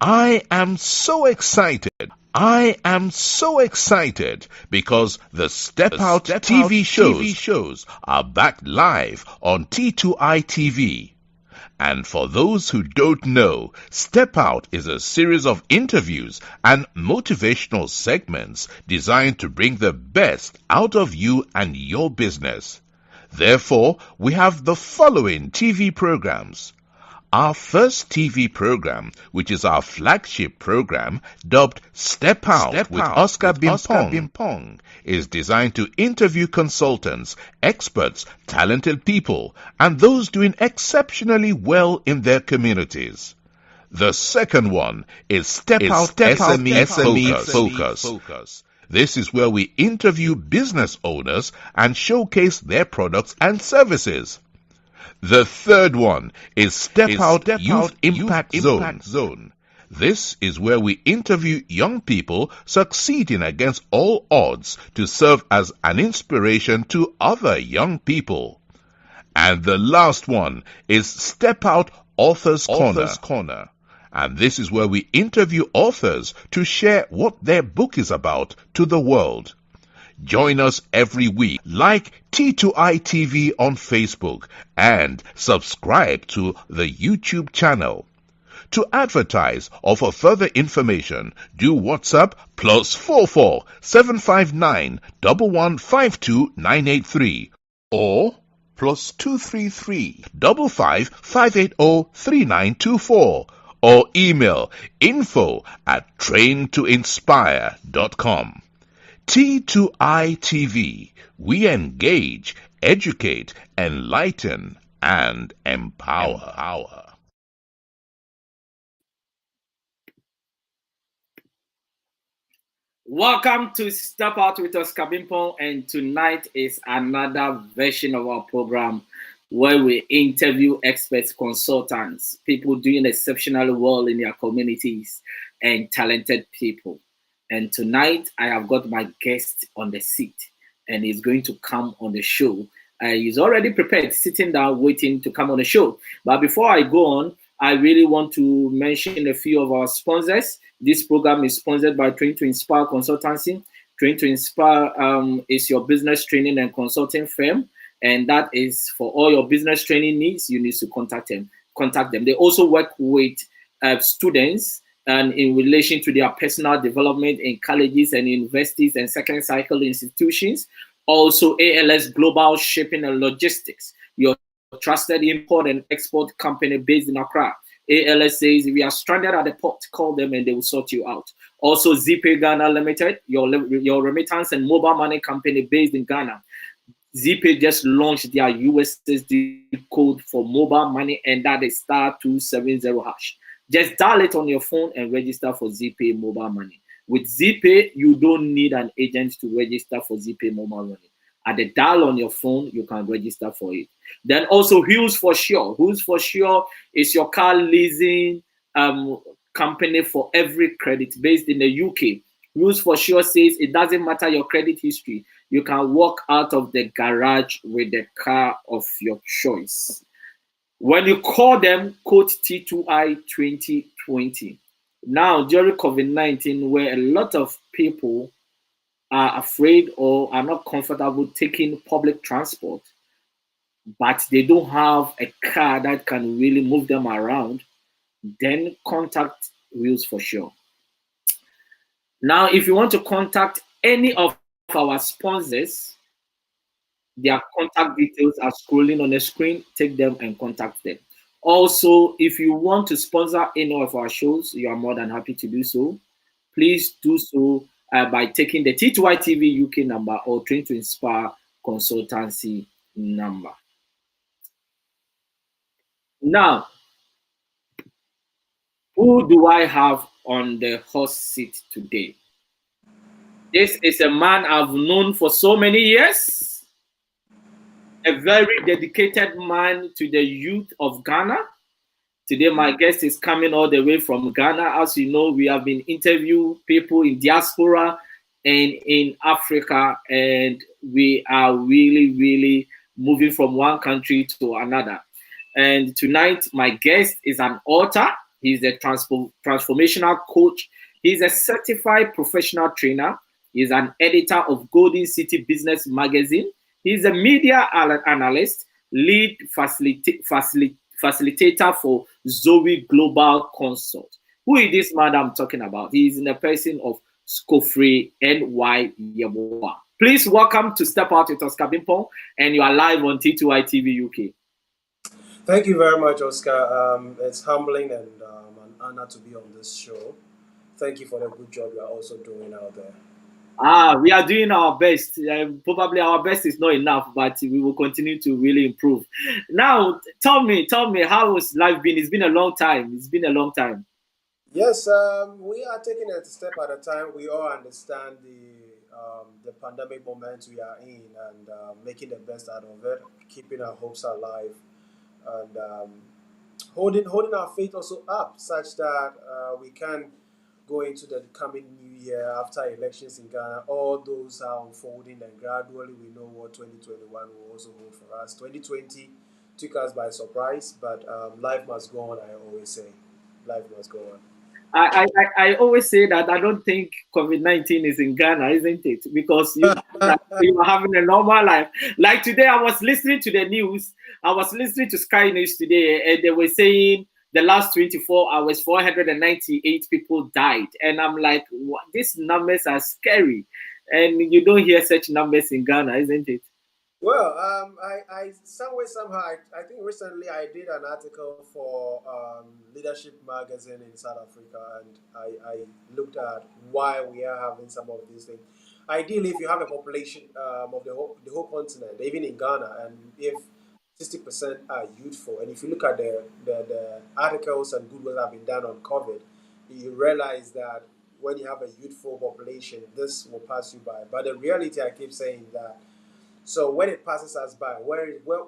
I am so excited. I am so excited because the Step Out TV shows are back live on T2I TV. And for those who don't know, Step Out is a series of interviews and motivational segments designed to bring the best out of you and your business. Therefore, we have the following TV programs. Our first TV program, which is our flagship program, dubbed Step Out with Oscar Bimpong, is designed to interview consultants, experts, talented people, and those doing exceptionally well in their communities. The second one is Step Out SME Focus. This is where we interview business owners and showcase their products and services. The third one is Step Out Youth Impact Zone. This is where we interview young people succeeding against all odds to serve as an inspiration to other young people. And the last one is Step Out Authors Corner. And this is where we interview authors to share what their book is about to the world. Join us every week. Like T2I TV on Facebook and subscribe to the YouTube channel. To advertise or for further information, do WhatsApp +44 759 1152 983 or +233 55 580 3924 or email info@traintoinspire.com. T2I TV, we engage, educate, enlighten, and empower. Welcome to Step Out with Oscar Bimpong, and tonight is another version of our program where we interview experts, consultants, people doing exceptionally well in their communities, and talented people. And tonight, I have got my guest on the seat, and he's going to come on the show. He's already prepared, sitting down, waiting to come on the show. But before I go on, I really want to mention a few of our sponsors. This program is sponsored by Train to Inspire Consultancy. Train to Inspire is your business training and consulting firm, and that is for all your business training needs. You need to contact them. They also work with students and in relation to their personal development in colleges and universities and second cycle institutions. Also, ALS Global Shipping and Logistics, your trusted import and export company based in Accra. ALS says if you are stranded at the port, call them and they will sort you out. Also, ZPay Ghana Limited, your remittance and mobile money company based in Ghana. ZPay just launched their USSD code for mobile money, and that is *270#. Just dial it on your phone and register for ZPay mobile money. With ZPay, you don't need an agent to register for ZPay mobile money. At the dial on your phone, you can register for it. Then also Wheels for Sure. Wheels for Sure is your car leasing company for every credit based in the UK. Wheels for Sure says it doesn't matter your credit history. You can walk out of the garage with the car of your choice. When you call them, quote T2I 2020. Now, during COVID-19, where a lot of people are afraid or are not comfortable taking public transport, but they don't have a car that can really move them around, then contact Wheels for Sure. Now, if you want to contact any of our sponsors, their contact details are scrolling on the screen. Take them and contact them. Also, if you want to sponsor any of our shows, you are more than happy to do so. Please do so by taking the T2I TV UK number or Train to Inspire Consultancy number. Now, who do I have on the hot seat today? This is a man I've known for so many years. A very dedicated man to the youth of Ghana. Today, my guest is coming all the way from Ghana. As you know, we have been interviewing people in diaspora and in Africa, and we are really moving from one country to another. And tonight, my guest is an author. He's a transformational coach. He's a certified professional trainer. He's an editor of Golden City Business Magazine. He's a media analyst, lead facilitator for Zoe Global Consult. Who is this man I'm talking about? He is in the person of Scofray Yeboah. Please welcome to Step Out with Oscar Bimpong, and you are live on T2I TV UK. Thank you very much, Oscar. It's humbling and an honor to be on this show. Thank you for the good job you are also doing out there. We are doing our best. Probably our best is not enough, but we will continue to really improve. Now, tell me, how has life been? It's been a long time. Yes, we are taking it a step at a time. We all understand the pandemic moment we are in and making the best out of it, keeping our hopes alive, and holding our faith also up, such that we can go into the coming new year after elections in Ghana. All those are unfolding, and gradually we know what 2021 will also hold for us. 2020 took us by surprise, but life must go on. I always say, life must go on. I always say that I don't think COVID-19 is in Ghana, isn't it? Because you are having a normal life. Like today, I was listening to the news. I was listening to Sky News today, and they were saying the last 24 hours, 498 people died. And I'm like, what? These numbers are scary. And you don't hear such numbers in Ghana, isn't it? Well, I somehow, I think recently I did an article for Leadership Magazine in South Africa, and I looked at why we are having some of these things. Ideally, if you have a population of the whole continent, even in Ghana, and if 60% are youthful, and if you look at the articles and good work that have been done on COVID, you realize that when you have a youthful population, this will pass you by. But the reality, I keep saying that, so when it passes us by, what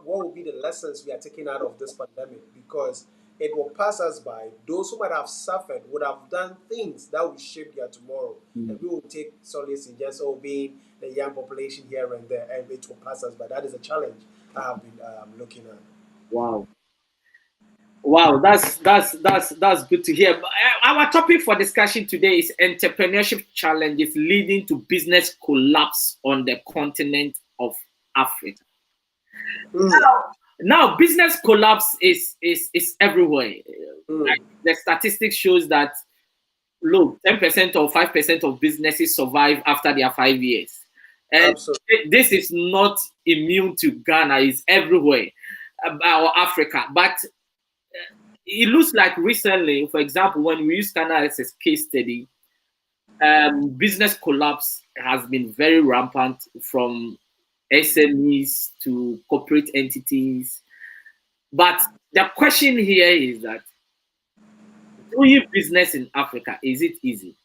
will be the lessons we are taking out of this pandemic? Because it will pass us by. Those who might have suffered would have done things that will shape their tomorrow. And we will take solace in just being the young population here and there, and it will pass us by. That is a challenge I have been looking at. Wow, that's good to hear. Our topic for discussion today is entrepreneurship challenges leading to business collapse on the continent of Africa. Now business collapse is everywhere. Like the statistics shows that, look, 10% or 5% of businesses survive after their 5 years. And this is not immune to Ghana, it's everywhere, or Africa. But it looks like recently, for example, when we use Ghana as a case study, business collapse has been very rampant from SMEs to corporate entities. But the question here is that doing business in Africa, is it easy?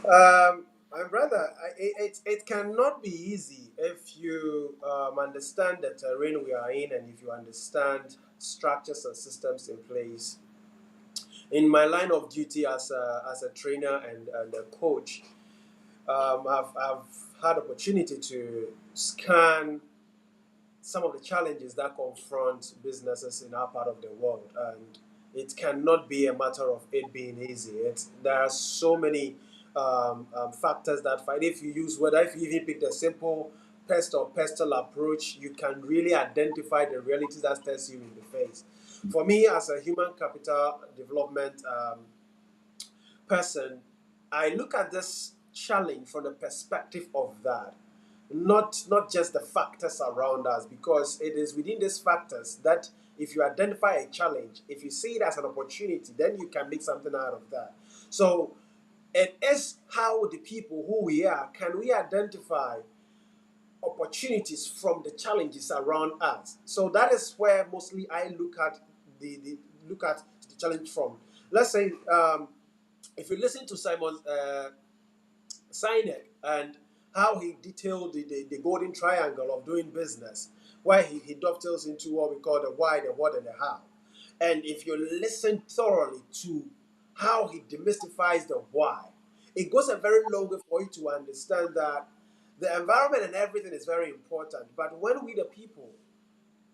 My brother, it cannot be easy if you understand the terrain we are in, and if you understand structures and systems in place. In my line of duty as a trainer and a coach, I've had opportunity to scan some of the challenges that confront businesses in our part of the world, and it cannot be a matter of it being easy. There are so many factors that fight. If you even pick the simple pest or pestle approach, you can really identify the realities that stares you in the face. For me, as a human capital development person, I look at this challenge from the perspective of that, not just the factors around us, because it is within these factors that if you identify a challenge, if you see it as an opportunity, then you can make something out of that. So it is how the people who we are, can we identify opportunities from the challenges around us? So that is where mostly I look at the challenge from. Let's say if you listen to Simon Sinek and how he detailed the golden triangle of doing business, where he dovetails into what we call the why, the what, and the how. And if you listen thoroughly to how he demystifies the why, it goes a very long way for you to understand that the environment and everything is very important. But when we, the people,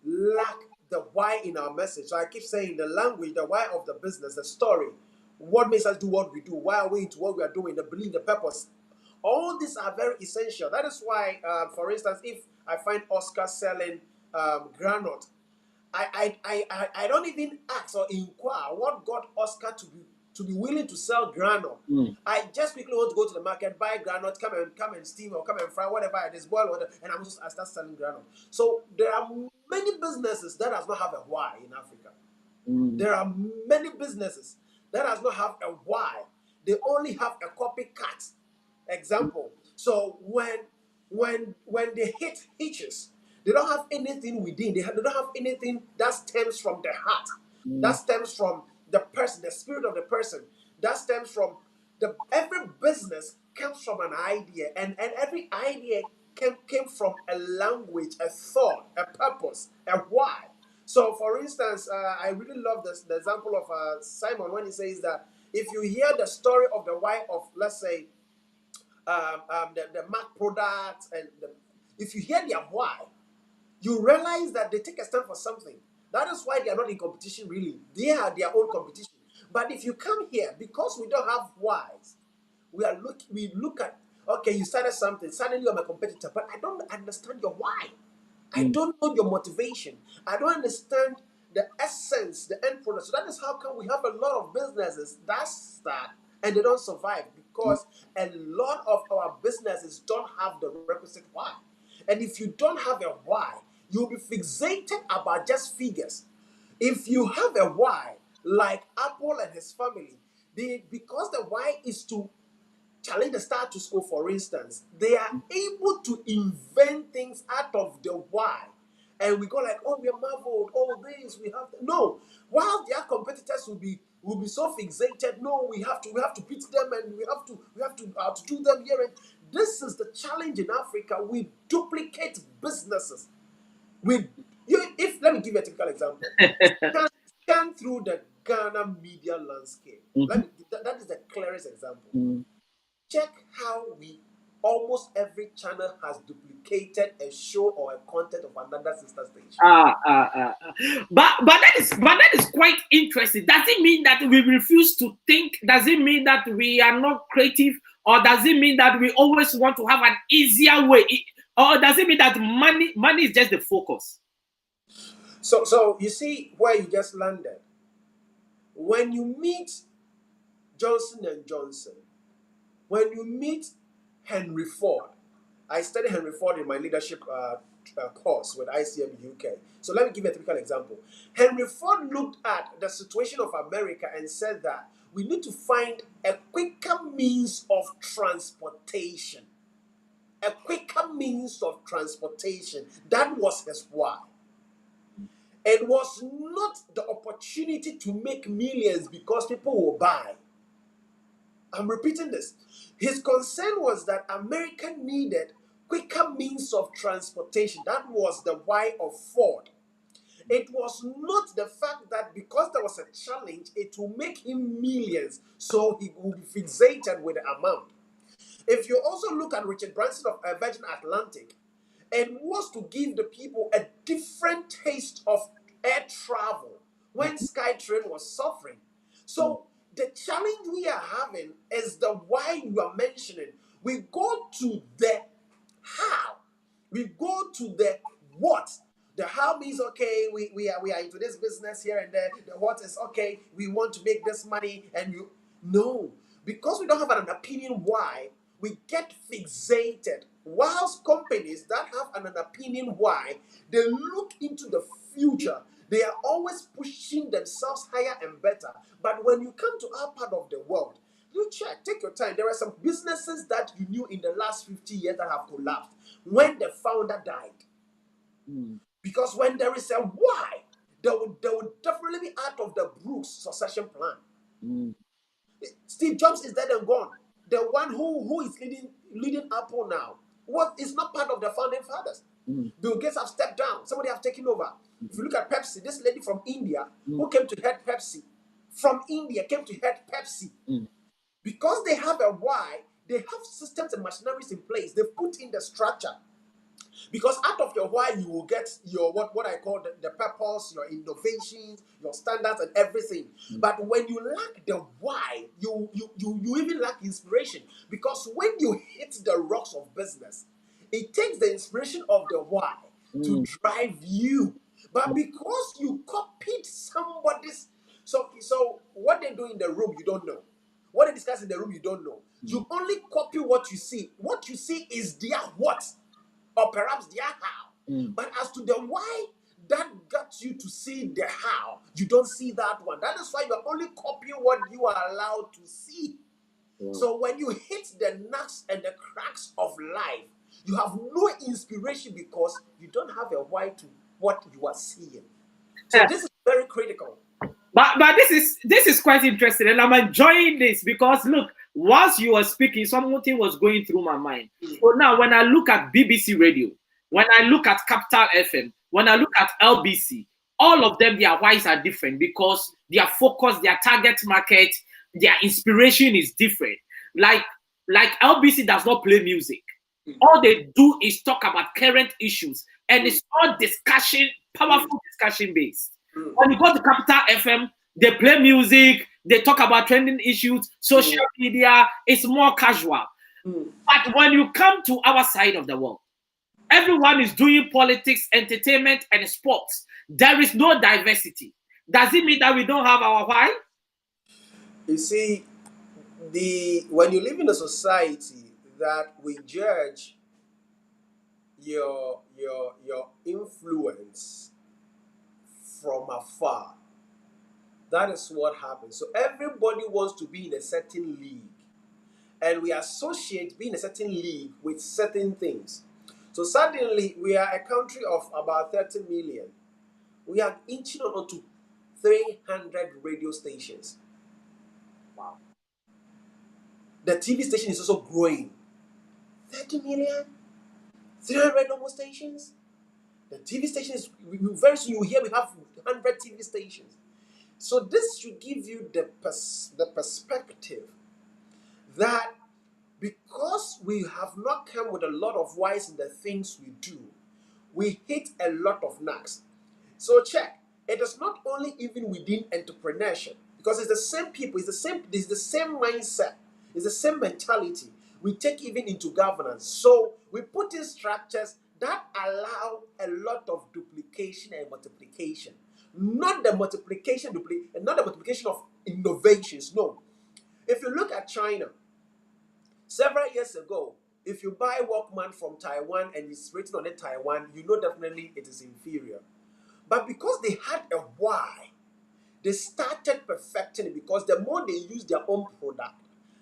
lack the why in our message. So I keep saying the language, the why of the business, the story, what makes us do what we do, why are we into what we are doing, the belief, the purpose. All these are very essential. That is why, for instance, if I find Oscar selling granite, I don't even ask or inquire what got Oscar to be willing to sell granite. I just quickly want to go to the market, buy granite, come and steam or come and fry whatever it is, boil whatever, and I start selling granite. So there are many businesses that does not have a why in Africa. There are many businesses that does not have a why. They only have a copycat example. So when they hit hitches, they don't have anything within. They don't have anything that stems from the heart. That stems from the person, the spirit of the person. That stems from every business comes from an idea, and every idea came from a language, a thought, a purpose, a why. So, for instance, I really love the example of Simon when he says that if you hear the story of the why of, let's say, the Mac products, and if you hear their why, you realize that they take a stand for something. That is why they are not in competition, really. They are their own competition. But if you come here, because we don't have whys, we look at, okay, you started something, suddenly I'm a competitor, but I don't understand your why. I don't know your motivation. I don't understand the essence, the end product. So that is how come we have a lot of businesses that start and they don't survive, because a lot of our businesses don't have the requisite why. And if you don't have a why, you'll be fixated about just figures. If you have a why, like Apple and his family, because the why is to challenge the status quo, for instance, they are able to invent things out of the why. And we go like, oh, we are marveled, oh, this, we have no. While their competitors will be so fixated, no, we have to beat them, and we have to outdo them here. And this is the challenge in Africa. We duplicate businesses. Let me give you a typical example. Scan through the Ghana media landscape. That is the clearest example. Check how almost every channel has duplicated a show or a content of another sister station. But that is quite interesting. Does it mean that we refuse to think? Does it mean that we are not creative? Or does it mean that we always want to have an easier way? Or does it mean that money is just the focus? So you see where you just landed. When you meet Johnson and Johnson, when you meet Henry Ford, I studied Henry Ford in my leadership course with ICM UK. So let me give you a typical example. Henry Ford looked at the situation of America and said that we need to find a quicker means of transportation. A quicker means of transportation. That was his why. It was not the opportunity to make millions because people will buy. I'm repeating this. His concern was that America needed quicker means of transportation. That was the why of Ford. It was not the fact that because there was a challenge, it will make him millions, so he will be fixated with the amount. If you also look at Richard Branson of Virgin Atlantic, it was to give the people a different taste of air travel when SkyTrain was suffering. So the challenge we are having is the why you are mentioning. We go to the how. We go to the what. The how means, okay, we are into this business here and there. The what is, okay, we want to make this money, and you no. Because we don't have an opinion why, we get fixated. Whilst companies that have an opinion why, they look into the future. They are always pushing themselves higher and better. But when you come to our part of the world, you check, take your time. There are some businesses that you knew in the last 50 years that have collapsed when the founder died. Because when there is a why, there will definitely be out of the Brooks succession plan. Steve Jobs is dead and gone. The one who is leading Apple now, what is not part of the founding fathers. Bill Gates have stepped down. Somebody have taken over. If you look at Pepsi, this lady from India who came to head Pepsi, from India came to head Pepsi. Because they have a why, they have systems and machineries in place. They put in the structure. Because out of your why, you will get your what I call the purpose, your innovations, your standards, and everything. But when you lack the why, you even lack inspiration. Because when you hit the rocks of business, it takes the inspiration of the why to drive you. But because you copied somebody's, so what they do in the room, you don't know. What they discuss in the room, you don't know. You only copy what you see. What you see is their what, or perhaps their how. But as to the why that got you to see the how, you don't see that one. That is why you're only copying what you are allowed to see. So when you hit the knocks and the cracks of life, you have no inspiration because you don't have a why to what you are seeing. So this is very critical. But this is quite interesting, and I'm enjoying this because look, whilst you were speaking, something was going through my mind. So now, when I look at BBC Radio, when I look at Capital FM, when I look at LBC, all of them, their whys are different because their focus, their target market, their inspiration is different. Like LBC does not play music. All they do is talk about current issues, and it's all discussion, powerful discussion based. When you go to Capital FM, they play music, they talk about trending issues, social media, it's more casual. But when you come to our side of the world, everyone is doing politics, entertainment, and sports. There is no diversity. Does it mean that we don't have our why? You see, when you live in a society that we judge your influence from afar, that is what happens. So everybody wants to be in a certain league, and we associate being in a certain league with certain things. So suddenly we are a country of about 30 million. We are inching on to 300 radio stations. Wow. The TV station is also growing. 30 million, 300 normal stations. The TV stations, very soon you hear we have 100 TV stations. So this should give you the perspective that because we have not come with a lot of whys in the things we do, we hit a lot of knocks. So check, it is not only even within entrepreneurship, because it's the same people, it's the same mindset, it's the same mentality we take even into governance. So we put in structures that allow a lot of duplication and multiplication. Not the multiplication of innovations. No. If you look at China, several years ago, if you buy Walkman from Taiwan and it's written on it Taiwan, you know definitely it is inferior. But because they had a why, they started perfecting it, because the more they use their own product,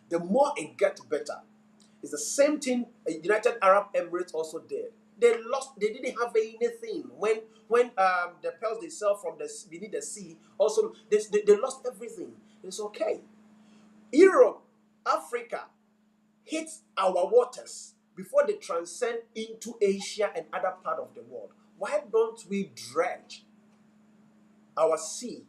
the more it gets better. It's the same thing United Arab Emirates also did. They didn't have anything. When the pearls they sell from beneath the sea, also they lost everything. It's okay. Europe, Africa hits our waters before they transcend into Asia and other part of the world. Why don't we dredge our sea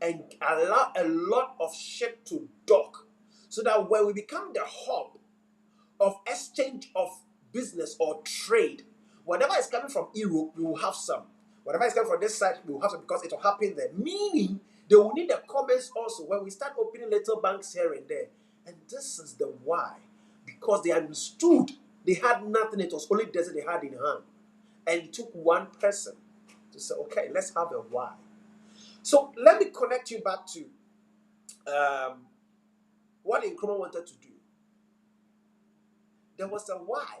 and allow a lot of ship to dock, so that when we become the hub of exchange of business or trade, whatever is coming from Europe, we will have some. Whatever is coming from this side, we will have some, because it will happen there. Meaning, they will need the comments also when we start opening little banks here and there. And this is the why. Because they understood they had nothing, it was only desert they had in hand. And it took one person to say, okay, let's have a why. So let me connect you back to what Nkrumah wanted to do. There was a why.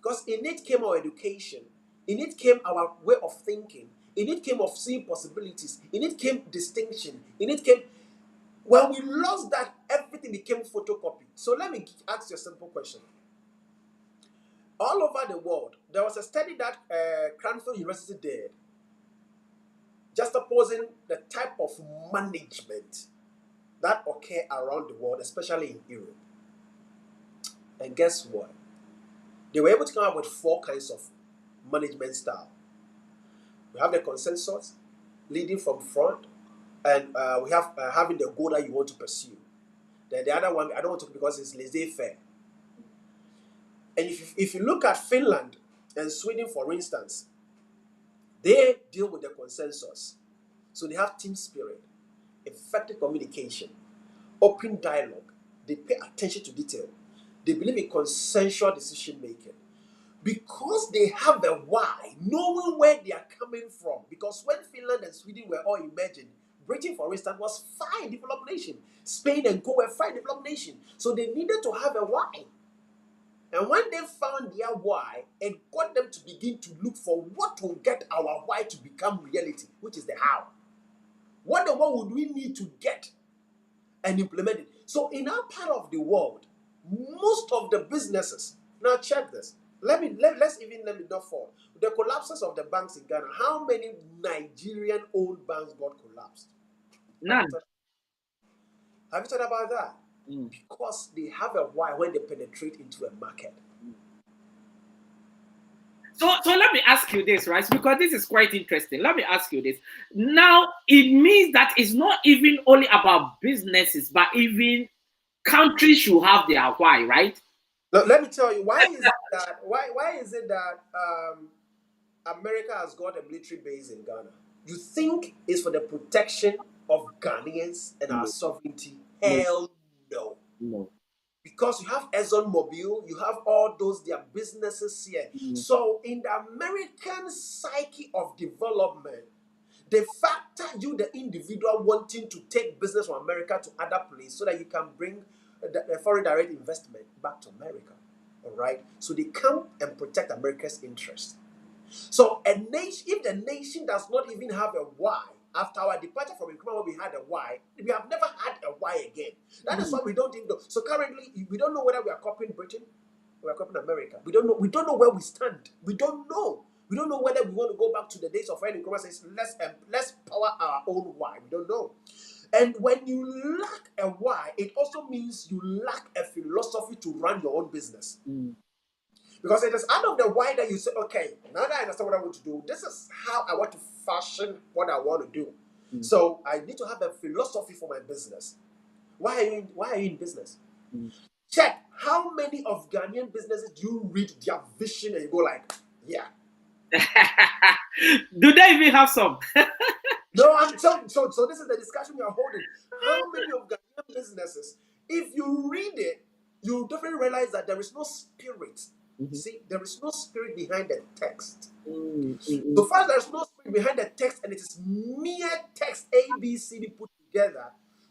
Because in it came our education. In it came our way of thinking. In it came of seeing possibilities. In it came distinction. In it came... When we lost that, everything became photocopy. So let me ask you a simple question. All over the world, there was a study that Cranfield University did, just opposing the type of management that occur around the world, especially in Europe. And guess what? They were able to come up with 4 kinds of management style. We have the consensus, leading from front, and we have having the goal that you want to pursue. Then the other one, I don't want to, because it's laissez-faire. And if you look at Finland And Sweden, for instance, they deal with the consensus. So they have team spirit, effective communication, open dialogue. They pay attention to detail. They believe in consensual decision making. Because they have a why, knowing where they are coming from. Because when Finland and Sweden were all emerging, Britain, for instance, was fine developed nation. Spain and Co were fine developed nation. So they needed to have a why. And when they found their why, it got them to begin to look for what will get our why to become reality, which is the how. What would we need to get and implement it? So in our part of the world, most of the businesses, now check this. Let me not fall. The collapses of the banks in Ghana, how many Nigerian-owned banks got collapsed? None. Have you thought about that? Because they have a why when they penetrate into a market. So let me ask you this, right? Because this is quite interesting. Let me ask you this. Now, it means that it's not even only about businesses, but even countries should have their why, right? Now, let me tell you, why is it that America has got a military base in Ghana? You think it's for the protection of Ghanaians and our sovereignty? Hell no. No. Because you have ExxonMobil, you have all those, their businesses here. So in the American psyche of development, they factor you, the individual, wanting to take business from America to other places so that you can bring the foreign direct investment back to America. All right? So they come and protect America's interest. So a nation, if the nation does not even have a why, after our departure from Nkrumah, we had a why, we have never had a why again. That is why we don't even know. So currently, we don't know whether we are copying Britain or we are copying America. We don't know. We don't know where we stand. We don't know. We don't know whether we want to go back to the days of when Nkrumah says, let's power our own why. We don't know. And when you lack a why, it also means you lack a philosophy to run your own business. Because it is out of the why that you say, okay, now that I understand what I want to do, this is how I want to fashion what I want to do. So I need to have a philosophy for my business. Why are you in business? Check how many of Ghanaian businesses do you read their vision and you go like, yeah. Do they even have some? No, so this is the discussion we are holding. How many of Ghanaian businesses, if you read it, you definitely realize that there is no spirit. See, there is no spirit behind the text. So far, there is no spirit behind the text, and it is mere text A, B, C, D put together.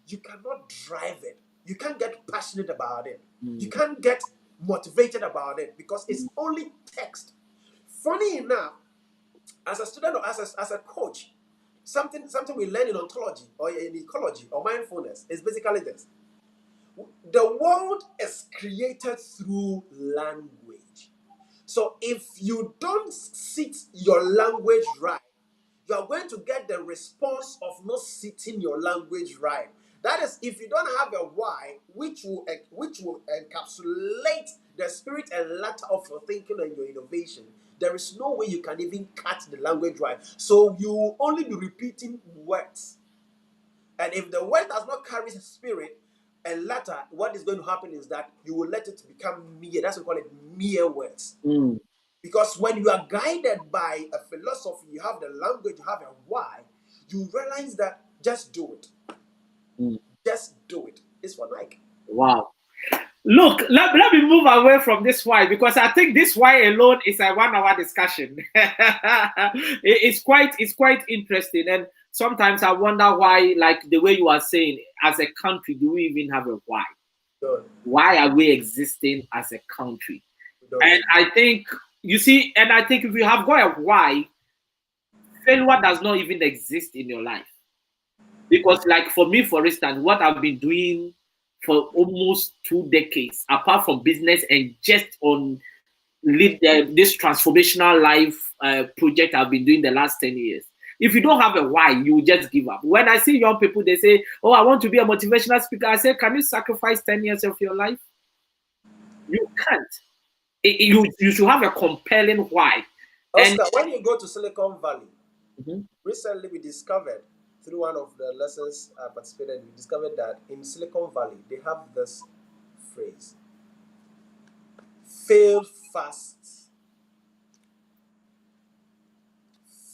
You cannot drive it. You can't get passionate about it. You can't get motivated about it because it's only text. Funny enough, as a student or as a coach, something we learn in ontology or in ecology or mindfulness is basically this. The world is created through language. So if you don't sit your language right, you are going to get the response of not sitting your language right. That is, if you don't have a why, which will encapsulate the spirit and letter of your thinking and your innovation, there is no way you can even cut the language right. So you will only be repeating words. And if the word does not carry spirit and letter, what is going to happen is that you will let it become mere. That's what we call it mere words. Because when you are guided by a philosophy, you have the language, you have a why, you realize that just do it. Just do it. It's for Nike. Wow. Look, let me move away from this why, because I think this why alone is a 1 hour discussion. It's quite interesting. And sometimes I wonder why, like the way you are saying, as a country, do we even have a why? Good. Why are we existing as a country? And I think, you see, and I think if you have got a why, failure does not even exist in your life. Because like for me, for instance, what I've been doing for almost 2 decades, apart from business and just on this transformational life project I've been doing the last 10 years. If you don't have a why, you just give up. When I see young people, they say, oh, I want to be a motivational speaker. I say, can you sacrifice 10 years of your life? You can't. You should have a compelling why. Oscar, when you go to Silicon Valley, recently we discovered, through one of the lessons I participated in, we discovered that in Silicon Valley, they have this phrase, fail fast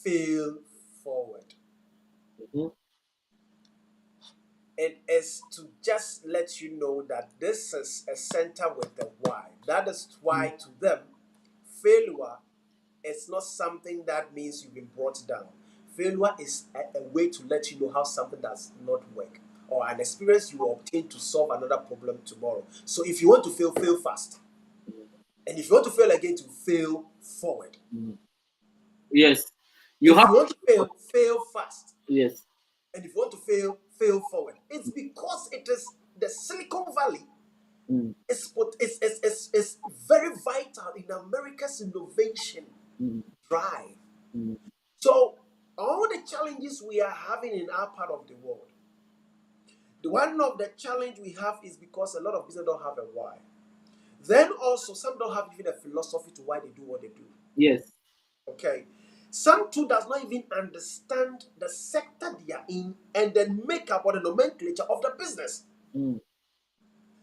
fail forward. Mm-hmm. It is to just let you know that this is a center with the why. That is why to them, failure is not something that means you've been brought down. Failure is a way to let you know how something does not work, or an experience you will obtain to solve another problem tomorrow. So if you want to fail, fail fast. And if you want to fail again, to fail forward. Yes. You If have you want to fail, fail fast. yes. And if you want to fail, fail forward. It's because it is the Silicon Valley is very vital in America's innovation drive. So all the challenges we are having in our part of the world, one of the challenge we have is because a lot of business don't have a why. Then also some don't have even a philosophy to why they do what they do. Yes. Okay. Some too does not even understand the sector they are in and the makeup or the nomenclature of the business.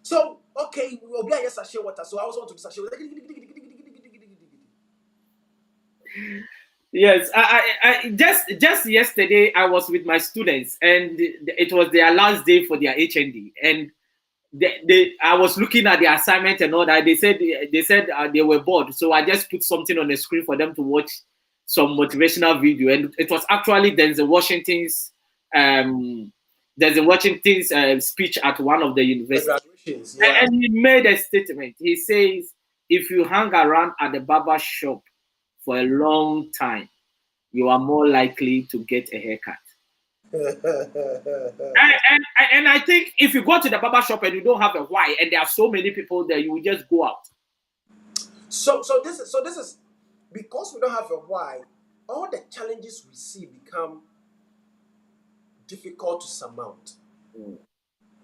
So, okay, we'll be a sachet water. So I also want to do sachet water. Yes, I just yesterday I was with my students and it was their last day for their HND and I was looking at the assignment and all that. They said they were bored, so I just put something on the screen for them to watch some motivational video, and it was actually Denzel Washington's speech at one of the universities, Yeah. and he made a statement. He says, "If you hang around at the barber shop for a long time, you are more likely to get a haircut." And I think if you go to the barber shop and you don't have a why, and there are so many people there, you will just go out. So this is because we don't have a why, all the challenges we see become difficult to surmount.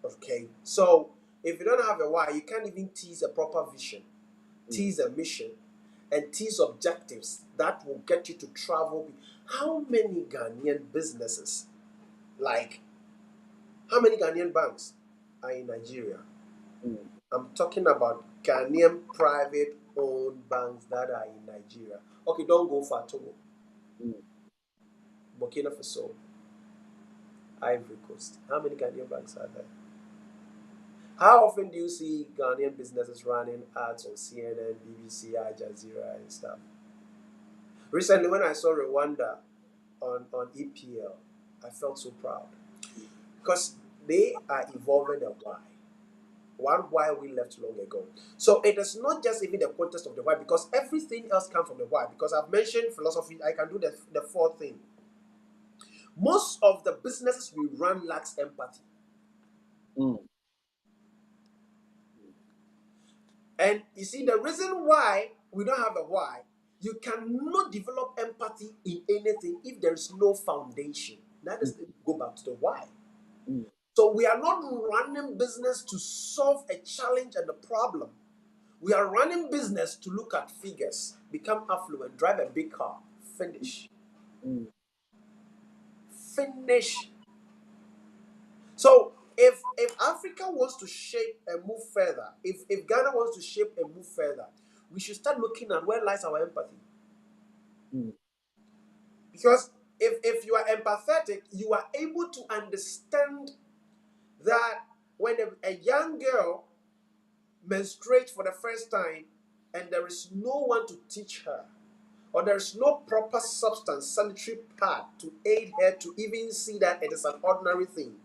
Okay. So if you don't have a why, you can't even tease a proper vision, tease a mission, and tease objectives that will get you to travel. How many Ghanaian businesses, like how many Ghanaian banks are in Nigeria? I'm talking about Ghanaian private owned banks that are in Nigeria. Okay, don't go for Togo. Burkina Faso, Ivory Coast. How many Ghanaian banks are there? How often do you see Ghanaian businesses running ads on CNN, BBC, Al Jazeera, and stuff? Recently, when I saw Rwanda on EPL, I felt so proud because they are evolving a why. One why we left long ago. So it is not just even the context of the why, because everything else comes from the why. Because I've mentioned philosophy, I can do the fourth thing. Most of the businesses we run lacks empathy. And you see, the reason why we don't have a why, you cannot develop empathy in anything if there is no foundation. That is, go back to the why. So we are not running business to solve a challenge and a problem. We are running business to look at figures, become affluent, drive a big car, finish. Finish. So if Africa wants to shape and move further, if Ghana wants to shape and move further, we should start looking at where lies our empathy. Because if you are empathetic, you are able to understand that when a young girl menstruates for the first time and there is no one to teach her, or there is no proper substance, sanitary pad to aid her to even see that it is an ordinary thing,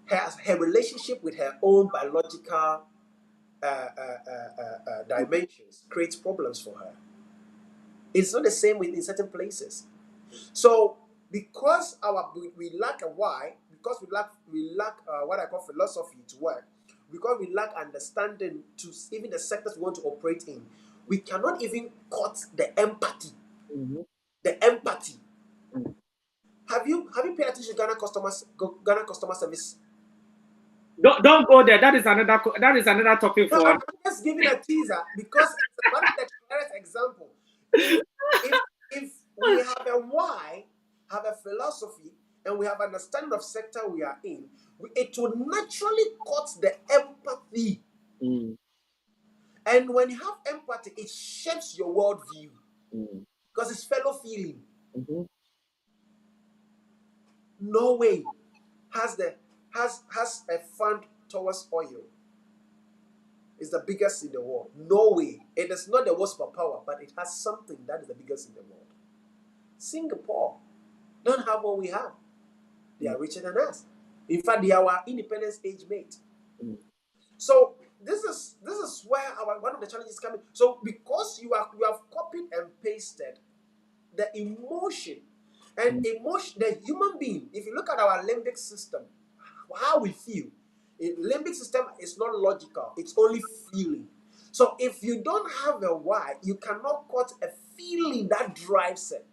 her relationship with her own biological dimensions creates problems for her. It's not the same in certain places. So because we lack a why, because we lack what I call philosophy to work, because we lack understanding to even the sectors we want to operate in, we cannot even cut the empathy. The empathy. Have you paid attention to Ghana customer service? Don't go there. That is another topic No, for. I'm just giving a teaser because it's one of the clearest example. If we have a why, have a philosophy, and we have an understanding of sector we are in, it will naturally cut the empathy. And when you have empathy, it shapes your worldview. because it's fellow feeling. Mm-hmm. Norway has a fund towards oil. It's the biggest in the world. Norway, it is not the worst superpower, but it has something that is the biggest in the world. Singapore don't have what we have. They are richer than us. In fact, they are our independence age mate. Mm. So this is where one of the challenges coming. So because you have copied and pasted the emotion and emotion, the human being. If you look at our limbic system, how we feel, limbic system is not logical. It's only feeling. So if you don't have a why, you cannot cut a feeling that drives it.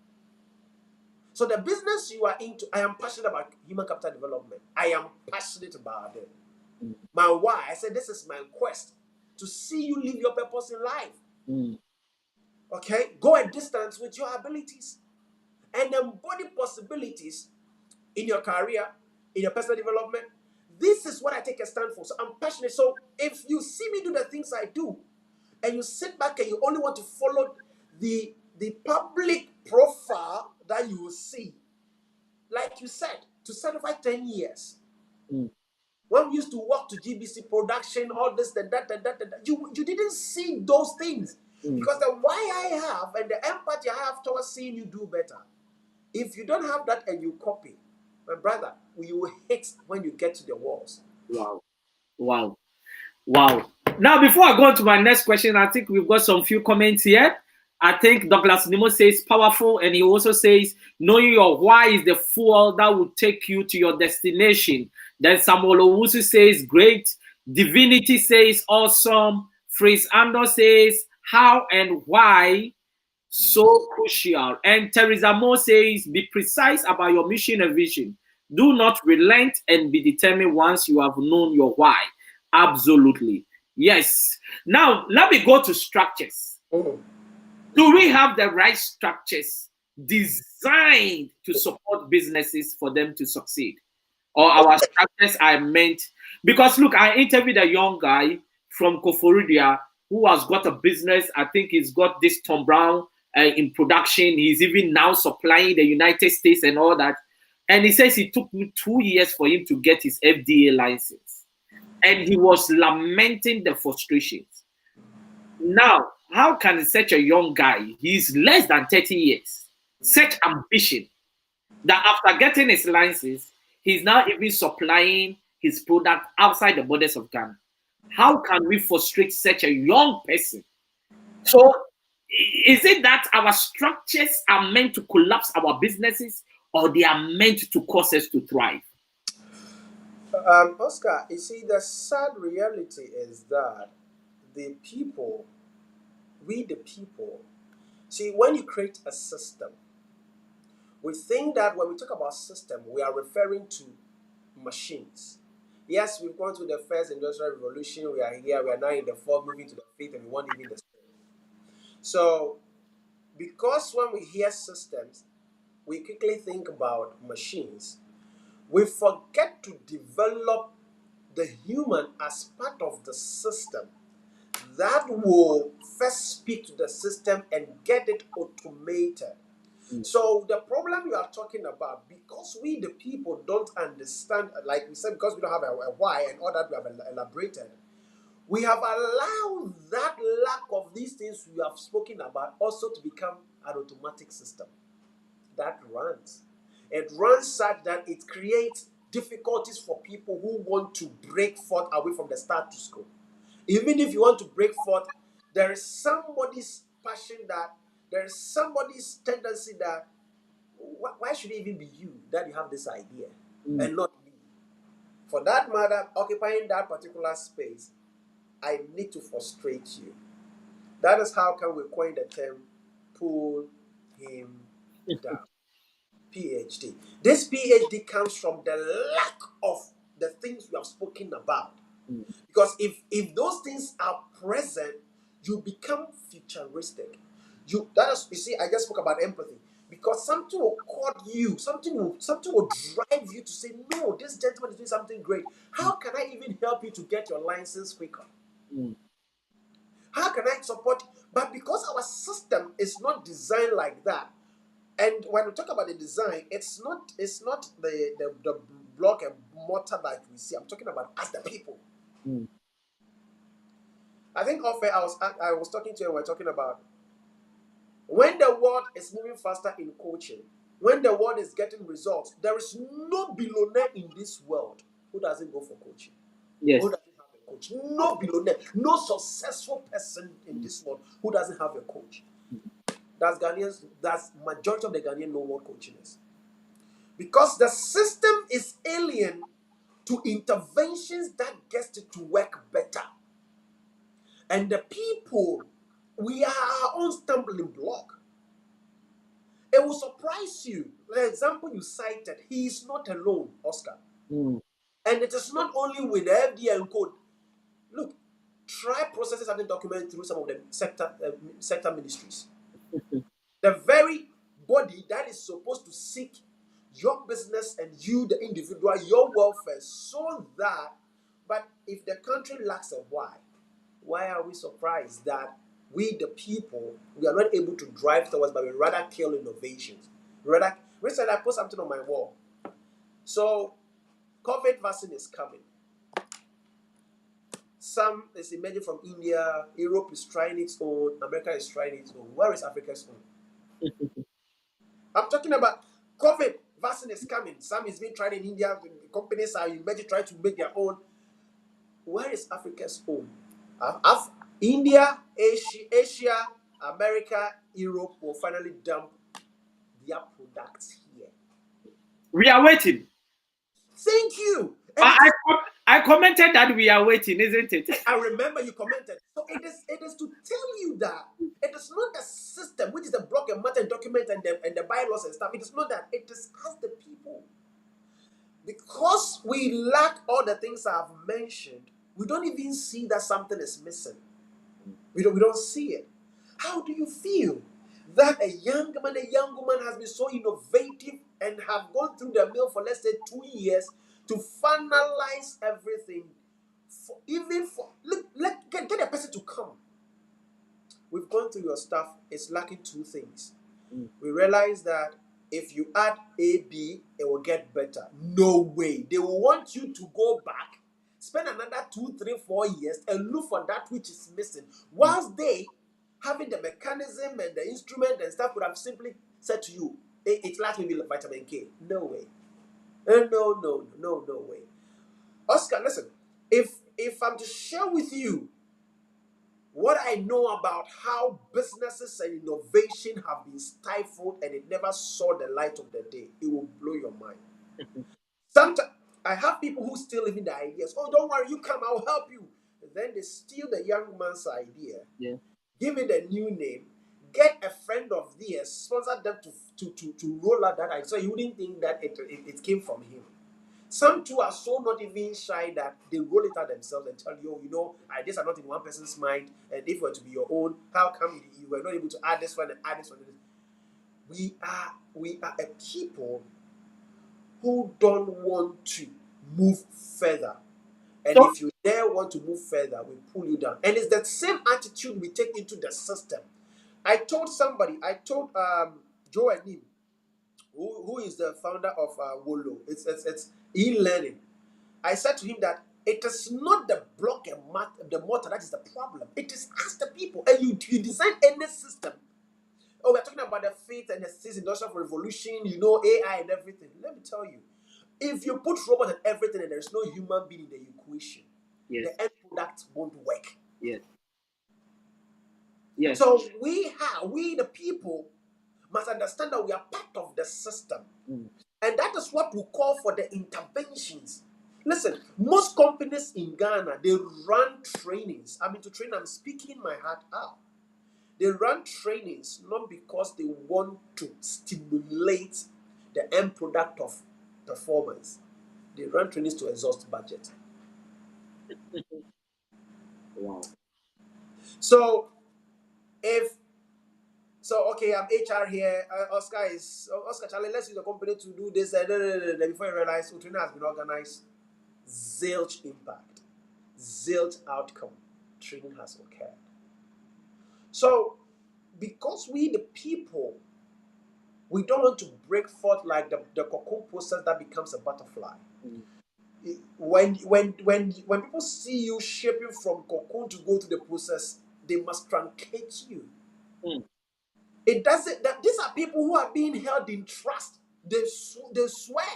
So the business you are into, I am passionate about human capital development. I am passionate about it. My why, I said, this is my quest to see you live your purpose in life. Okay? Go a distance with your abilities and embody possibilities in your career, in your personal development. This is what I take a stand for. So I'm passionate. So if you see me do the things I do, and you sit back and you only want to follow the public profile that you will see, like you said, to sacrifice 10 years. When we used to work to GBC production, all this, and that. You didn't see those things. Because the why I have and the empathy I have towards seeing you do better. If you don't have that and you copy, my brother, you will hit when you get to the walls. Wow. Now, before I go on to my next question, I think we've got some few comments here. I think Douglas Nemo says powerful, and he also says knowing your why is the fuel that will take you to your destination. Then Samuel Owusu says great. Divinity says awesome. Phrase Ando says how and why so crucial. And Teresa Moore says be precise about your mission and vision. Do not relent and be determined once you have known your why. Absolutely. Yes. Now, let me go to structures. Do we have the right structures designed to support businesses for them to succeed? Or our structures are meant? Because look, I interviewed a young guy from Koforidia who has got a business. I think he's got this Tom Brown in production. He's even now supplying the United States and all that. And he says it took me 2 years for him to get his FDA license. And he was lamenting the frustrations. Now, how can such a young guy, he's less than 30 years, such ambition, that after getting his license, he's now even supplying his product outside the borders of Ghana? How can we frustrate such a young person? So, is it that our structures are meant to collapse our businesses, or they are meant to cause us to thrive? Oscar, you see, the sad reality is that the people, we the people, see, when you create a system, we think that when we talk about system, we are referring to machines. Yes, we've gone through the first industrial revolution. We are here. We are now in the fourth, moving to the fifth, and we want even the sixth. So, because when we hear systems, we quickly think about machines. We forget to develop the human as part of the system that will first speak to the system and get it automated. So the problem you are talking about, because we the people don't understand, like we said, because we don't have a why and all that we have elaborated, we have allowed that lack of these things we have spoken about also to become an automatic system that runs. It runs such that it creates difficulties for people who want to break forth away from the status quo. Even if you want to break forth, there is somebody's passion that there is somebody's tendency that why should it even be you that you have this idea and not me? For that matter, occupying that particular space, I need to frustrate you. That is how can we coin the term pull him down. PhD. This PhD comes from the lack of the things we have spoken about. Because if those things are present, you become futuristic. You see, I just spoke about empathy. Because something will call you, something will drive you to say, no, this gentleman is doing something great. How can I even help you to get your license quicker? How can I support? But because our system is not designed like that, and when we talk about the design, it's not the block and mortar that we see. I'm talking about as the people. I think often I was talking to you and we're talking about when the world is moving faster in coaching, when the world is getting results, there is no billionaire in this world who doesn't go for coaching. Yes. Who doesn't have a coach? No billionaire, no successful person in this world who doesn't have a coach. That's Ghanaians, that's majority of the Ghanaians know what coaching is. Because the system is alien to interventions that gets it to work better. And the people, we are our own stumbling block. It will surprise you. The example you cited, he is not alone, Oscar. And it is not only with the FDA and code. Look, try processing something documented through some of the sector ministries. The very body that is supposed to seek your business and you, the individual, your welfare, so that, but if the country lacks a why are we surprised that we, the people, we are not able to drive towards, but we rather kill innovations? Recently, I put something on my wall. So, COVID vaccine is coming. Some is emerging from India. Europe is trying its own. America is trying its own. Where is Africa's own? I'm talking about COVID vaccine is coming. Some is being tried in India. The companies are emerging trying to make their own. Where is Africa's own? India, Asia, America, Europe will finally dump their products here. We are waiting. Thank you. I commented that we are waiting, isn't it? I remember you commented. So it is to tell you that it is not the system, which is the block and matter document and the bylaws and stuff. It is not that. It is us, the people. Because we lack all the things I've mentioned, we don't even see that something is missing. We don't see it. How do you feel that a young man, a young woman has been so innovative and have gone through the mill for, let's say, 2 years to finalize everything? Get a person to come. We've gone through your stuff. It's lacking 2 things. We realize that if you add A, B, it will get better. No way. They will want you to go back, spend another 2, 3, 4 years and look for that which is missing. Whilst they, having the mechanism and the instrument and stuff, would have simply said to you, it's like maybe vitamin K. No way. No way. Oscar, listen, if I'm to share with you what I know about how businesses and innovation have been stifled and it never saw the light of the day, it will blow your mind. Sometimes I have people who steal even the ideas. Oh, don't worry, you come, I'll help you. And then they steal the young man's idea, give it a new name, get a friend of theirs, sponsor them to roll out that idea. So you wouldn't think that it came from him. Some too are so not even shy that they roll it out themselves and tell you, ideas are not in one person's mind, and if it were to be your own, how come you were not able to add this one and add this one? We are a people who don't want to move further. And if you dare want to move further, we pull you down. And it's that same attitude we take into the system. I told Joe Anim, who is the founder of Wolo, it's e-learning. I said to him that it is not the block and the mortar that is the problem. It is us, the people. And you design any system. Oh, we're talking about the faith and the sixth industrial revolution, AI and everything. Let me tell you, if you put robot and everything and there's no human being in the equation, the end product won't work. So we the people must understand that we are part of the system. And that is what we call for the interventions. Listen, most companies in Ghana, they run trainings. I'm into training, I'm speaking my heart out. They run trainings not because they want to stimulate the end product of performance. They run trainings to exhaust budget. Wow. So, okay, I'm HR here. Oscar, Charlie, let's use the company to do this. Before you realize, training has been organized. Zilch impact, zilch outcome. Training has occurred. So, because we the people, we don't want to break forth like the cocoon process that becomes a butterfly. When people see you shaping from cocoon to go to the process, they must truncate you. Mm. It doesn't. That these are people who are being held in trust. They swear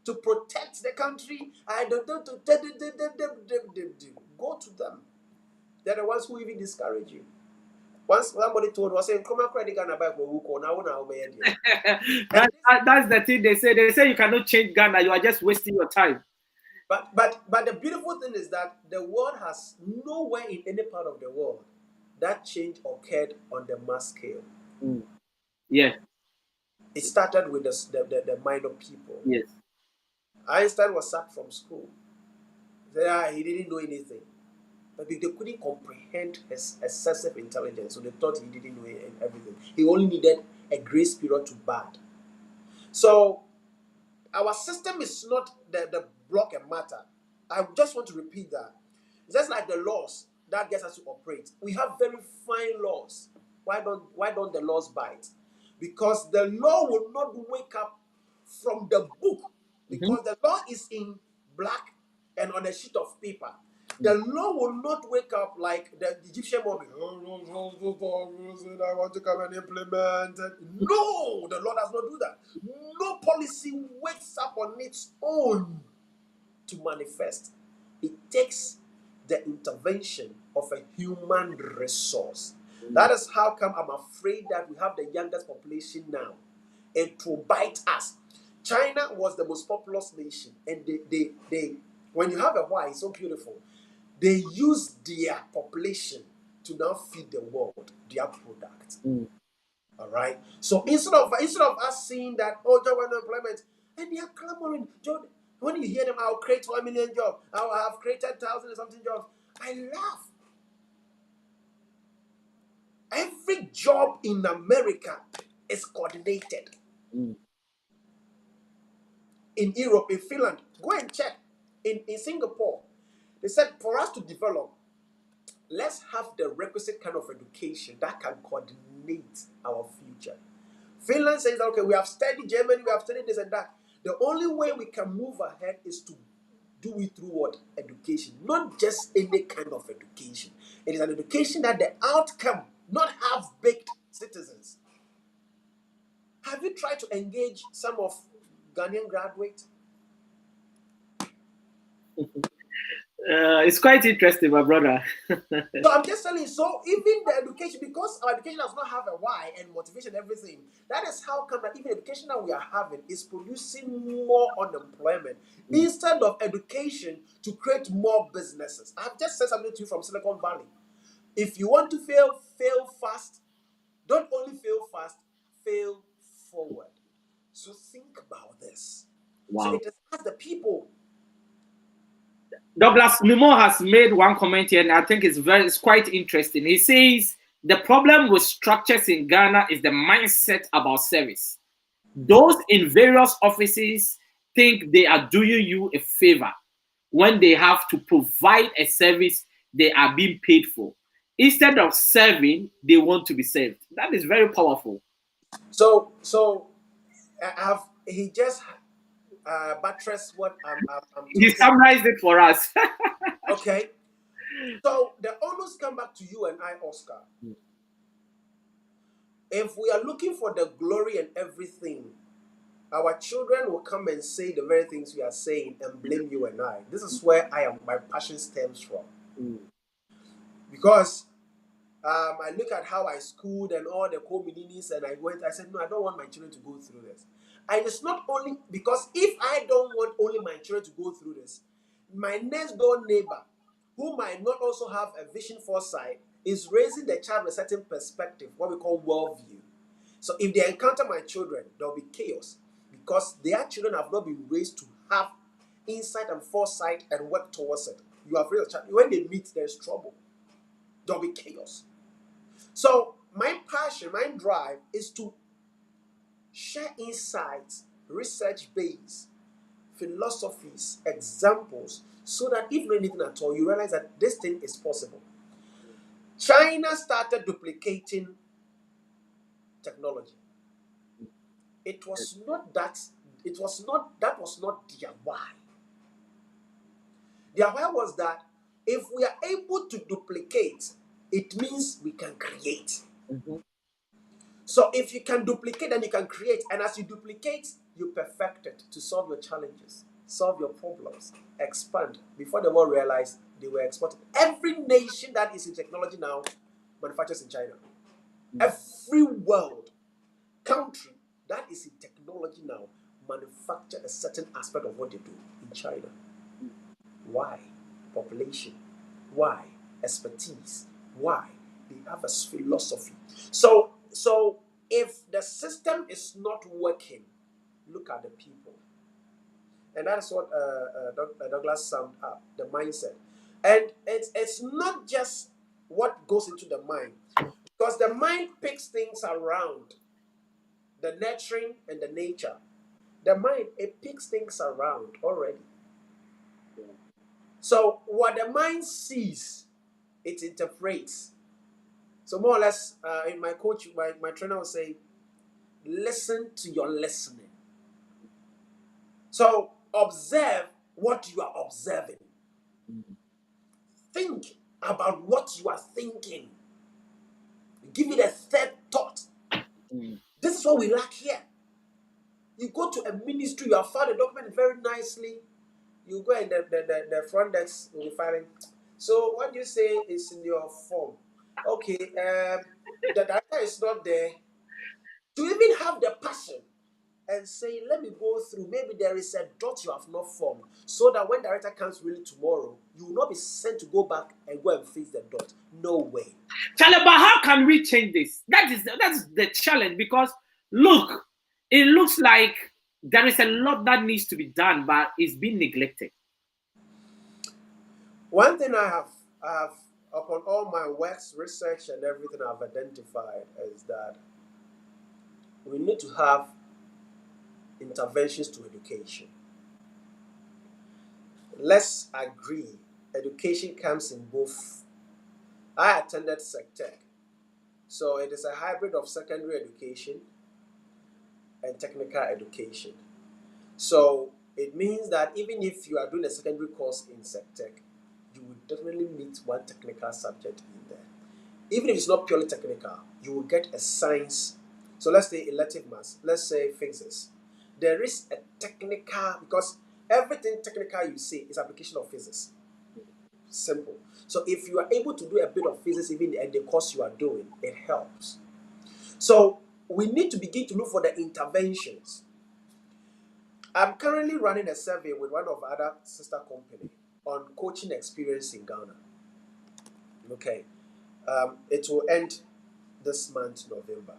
to protect the country. I don't know. Go to them. They're the ones who even discourage you. Once somebody told us, saying, "Come on, credit card buy for who now That's the thing they say. They say you cannot change Ghana. You are just wasting your time. But the beautiful thing is that the world has nowhere in any part of the world that change occurred on the mass scale. Mm. Yeah. It started with the minor people. Yes. Einstein was sacked from school. He didn't know anything. But they couldn't comprehend his excessive intelligence, so they thought he didn't know everything. He only needed a grace period to bad. So our system is not the block and matter. I just want to repeat that. It's just like the laws that gets us to operate. We have very fine laws. Why don't the laws bite? Because the law will not wake up from the book. Because the law is in black and on a sheet of paper. The law will not wake up like the Egyptian mummy. I want to come and implement it. No, the law does not do that. No policy wakes up on its own to manifest. It takes the intervention of a human resource. That is how come I'm afraid that we have the youngest population now. It will bite us. China was the most populous nation, and they when you have a why, it's so beautiful. They use their population to now feed the world their product. All right. So instead of us seeing that job unemployment, and they are clamoring, when you hear them, I'll create 1 million jobs, I'll have created 1,000 and something jobs. I laugh. Every job in America is coordinated. In Europe, in Finland, go and check. In Singapore, they said for us to develop, let's have the requisite kind of education that can coordinate our future. Finland says, okay, we have studied Germany, we have studied this and that. The only way we can move ahead is to do it through what? Education. Not just any kind of education. It is an education that the outcome, not half-baked citizens. Have you tried to engage some of Ghanaian graduates? It's quite interesting, my brother. So I'm just telling you, so even the education, because our education does not have a why and motivation, everything, that is how come that even education that we are having is producing more unemployment instead of education to create more businesses. I've just said something to you from Silicon Valley. If you want to fail fast. Don't only fail fast, fail forward. So think about this. Wow. So it is as the people. Douglas Mimo has made one comment here, and I think it's quite interesting. He says the problem with structures in Ghana is the mindset about service. Those in various offices think they are doing you a favor when they have to provide a service they are being paid for. Instead of serving, they want to be served. That is very powerful. So he just buttressed what I'm He summarized it for us. Okay. So the onus come back to you and I, Oscar. If we are looking for the glory and everything, our children will come and say the very things we are saying and blame you and I. This is where my passion stems from. Because I look at how I schooled and all the co-mininis, and I said, no, I don't want my children to go through this. And it's not only because if I don't want only my children to go through this, my next door neighbor, who might not also have a vision foresight, is raising the child with a certain perspective, what we call worldview. So if they encounter my children, there'll be chaos because their children have not been raised to have insight and foresight and work towards it. You have raised a child. When they meet, there's trouble. There'll be chaos. So my passion, my drive is to share insights, research-based philosophies, examples, so that if you know anything at all, you realize that this thing is possible. China started duplicating technology. It was not that was not their why. Their why was that if we are able to duplicate, it means we can create. Mm-hmm. So if you can duplicate, then you can create. And as you duplicate, you perfect it to solve your challenges, solve your problems, expand. Before the world realized, they were exporting. Every nation that is in technology now manufactures in China. Every world country that is in technology now manufacture a certain aspect of what they do in China. Why? Population. Why? Expertise. Why? They have a philosophy. So if the system is not working, look at the people. And that's what Douglas summed up, the mindset. And it's not just what goes into the mind, because the mind picks things around the nurturing and the nature. The mind, it picks things around already. So what the mind sees, it interprets. So more or less, in my coach, my trainer will say, listen to your listening. So observe what you are observing. Think about what you are thinking. Give it a third thought. This is what we lack here. You go to a ministry, you have filed a document very nicely. You go and the front desk will be filing. So what you say is in your form. Okay, the director is not there. To even have the passion and say, let me go through, maybe there is a dot you have not formed, so that when director comes really tomorrow, you will not be sent to go back and go and fix the dot. No way. Charlie, but how can we change this? That's the challenge, because look, it looks like there is a lot that needs to be done, but it's being neglected. One thing I have upon all my works, research, and everything I've identified is that we need to have interventions to education. Let's agree, education comes in both. I attended SecTech, so it is a hybrid of secondary education and technical education. So it means that even if you are doing a secondary course in SecTech, you will definitely meet one technical subject in there. Even if it's not purely technical, you will get a science. So let's say elective maths, let's say physics. There is a technical, because everything technical you see is application of physics. Simple. So if you are able to do a bit of physics even in the course you are doing, it helps. So we need to begin to look for the interventions. I'm currently running a survey with one of other sister company on coaching experience in Ghana. Okay. It will end this month, November.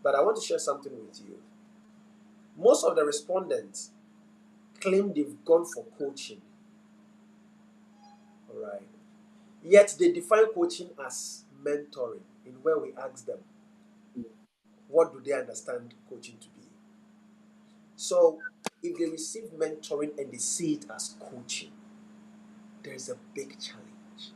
But I want to share something with you. Most of the respondents claim they've gone for coaching. All right. Yet they define coaching as mentoring, in where we ask them, what do they understand coaching to be? So if they receive mentoring and they see it as coaching, there's a big challenge.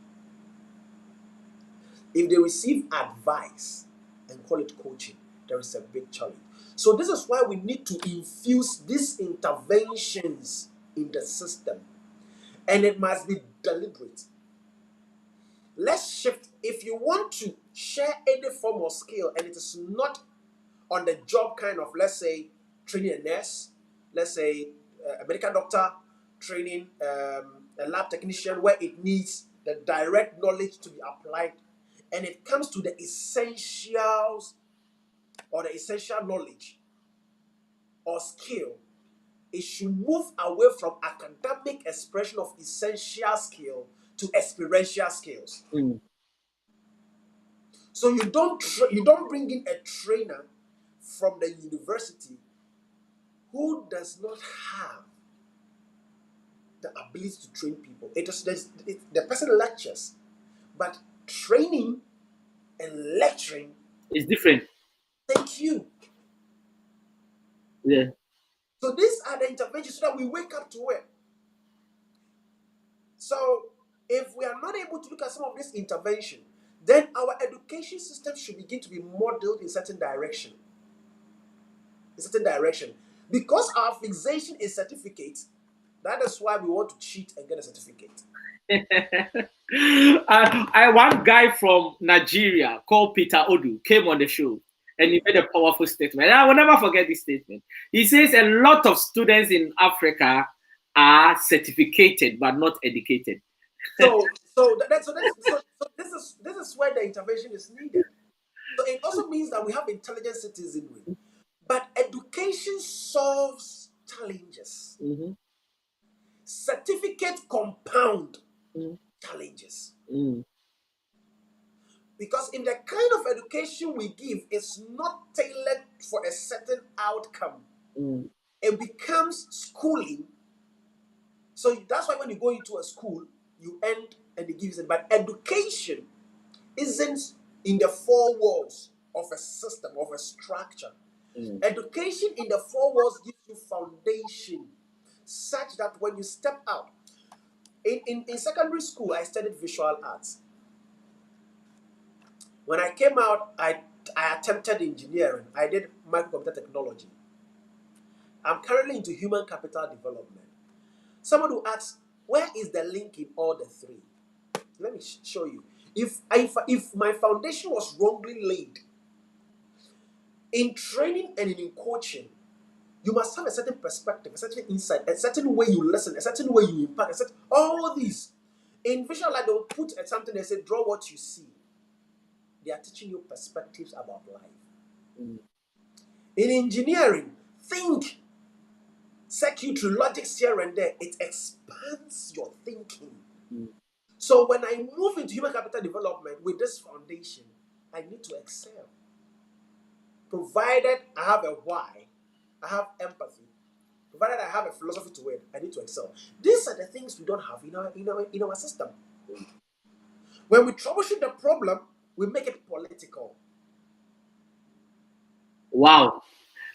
If they receive advice and call it coaching, there is a big challenge. So this is why we need to infuse these interventions in the system. And it must be deliberate. Let's shift. If you want to share any form of skill and it is not on the job kind of, let's say, training a nurse, let's say a medical doctor, training a lab technician, where it needs the direct knowledge to be applied, and it comes to the essentials or the essential knowledge or skill, it should move away from academic expression of essential skill to experiential skills. So you don't bring in a trainer from the university who does not have the ability to train people. The person lectures, but training and lecturing It's different. take you. Yeah. So these are the interventions so that we wake up to it. So If we are not able to look at some of this intervention, then our education system should begin to be modeled in certain direction. Because our fixation is certificates, that is why we want to cheat and get a certificate. One guy from Nigeria called Peter Odu came on the show and he made a powerful statement. And I will never forget this statement. He says a lot of students in Africa are certificated but not educated. So this is where the intervention is needed. So it also means that we have intelligent citizenry, but education solves challenges. Mm-hmm. Certificate compound challenges. Because in the kind of education we give, it's not tailored for a certain outcome. It becomes schooling. So that's why when you go into a school, you end and it gives it. But education isn't in the four walls of a system, of a structure. Education in the four walls gives you foundation such that when you step out, in secondary school, I studied visual arts. When I came out, I attempted engineering. I did microcomputer technology. I'm currently into human capital development. Someone who asks, where is the link in all the three? Let me show you. If my foundation was wrongly laid, in training and in coaching, you must have a certain perspective, a certain insight, a certain way you listen, a certain way you impact, all these. In visual art, they will put at something, they say, draw what you see. They are teaching you perspectives about life. In engineering, think. Circuitry, logics here and there, it expands your thinking. So when I move into human capital development with this foundation, I need to excel. Provided I have a why, I have empathy, provided I have a philosophy to it, I need to excel. These are the things we don't have in our system. When we troubleshoot the problem, we make it political. Wow.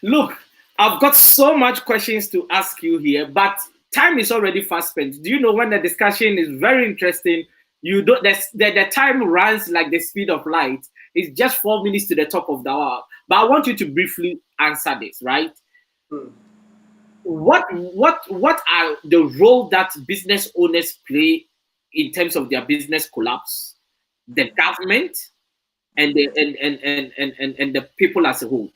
Look, I've got so much questions to ask you here, but time is already fast spent. Do you know when the discussion is very interesting, you don't the time runs like the speed of light. It's just 4 minutes to the top of the hour. But I want you to briefly answer this, right? What are the role that business owners play in terms of their business collapse? The government and the people as a whole.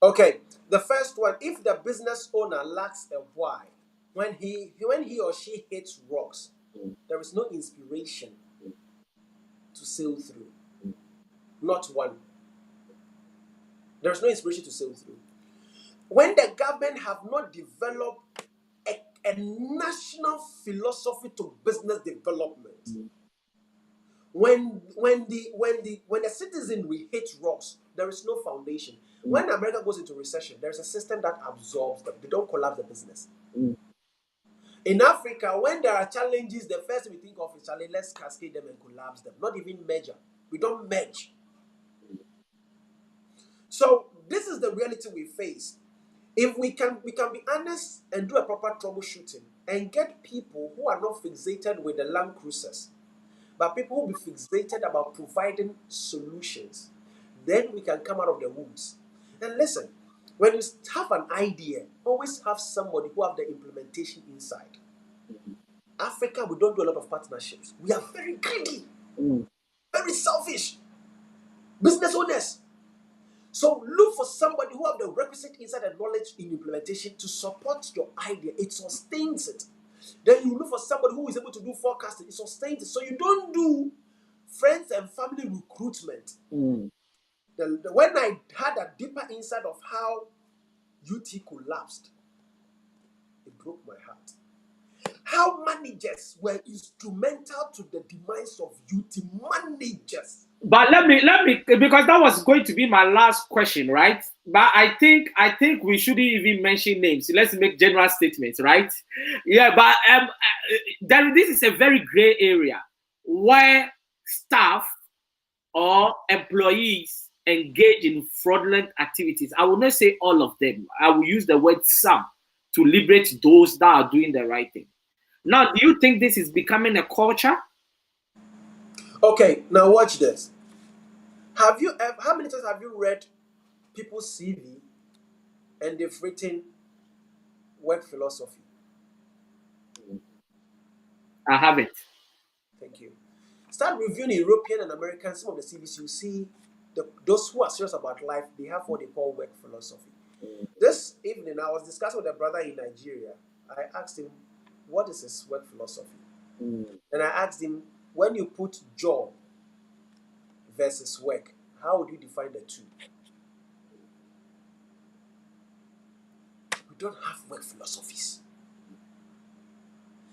Okay, the first one, if the business owner lacks a why, when he or she hits rocks, there is no inspiration to sail through. Not one. There is no inspiration to sail through. When the government have not developed a national philosophy to business development, when the citizenry hits rocks, there is no foundation. When America goes into recession, there's a system that absorbs them. They don't collapse the business. In Africa, when there are challenges, the first thing we think of is, let's cascade them and collapse them. Not even measure. We don't merge. So this is the reality we face. If we can be honest and do a proper troubleshooting and get people who are not fixated with the Land Cruisers, but people who will be fixated about providing solutions, then we can come out of the woods. And listen, when you have an idea, always have somebody who have the implementation inside. Africa, we don't do a lot of partnerships. We are very greedy, very selfish business owners. So look for somebody who have the requisite insight and knowledge in implementation to support your idea. It sustains it. Then you look for somebody who is able to do forecasting. It sustains it. So you don't do friends and family recruitment. When I had a deeper insight of how UT collapsed, it broke my heart. How managers were instrumental to the demise of UT managers. But let me because that was going to be my last question, right? But I think we shouldn't even mention names. Let's make general statements, right? Yeah, but this is a very gray area where staff or employees engage in fraudulent activities. I will not say all of them. I will use the word some to liberate those that are doing the right thing. Now, do you think this is becoming a culture Okay, now watch this. How many times have you read people's CV and they've written work philosophy? I haven't. Thank you. Start reviewing European and American, some of the CVs, you see those who are serious about life, they have what they call work philosophy. This evening, I was discussing with a brother in Nigeria. I asked him, what is his work philosophy? And I asked him, when you put job versus work, how would you define the two? We don't have work philosophies.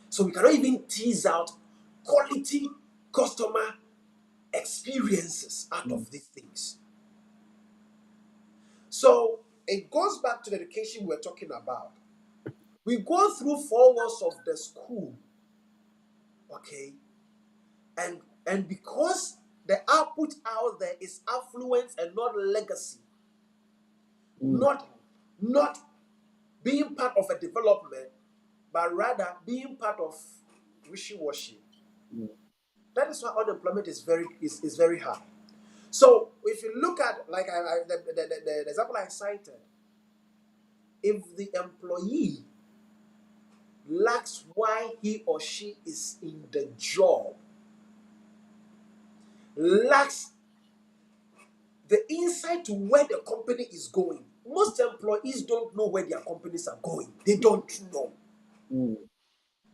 So we cannot even tease out quality customer experiences out of these things. So it goes back to the education we're talking about. We go through 4 walls of the school, okay? And because the output out there is affluence and not legacy, not being part of a development, but rather being part of wishy-washy. That is why unemployment is very high. So if you look at, like the example I cited, if the employee lacks why he or she is in the job, lacks the insight to where the company is going. Most employees don't know where their companies are going. They don't know.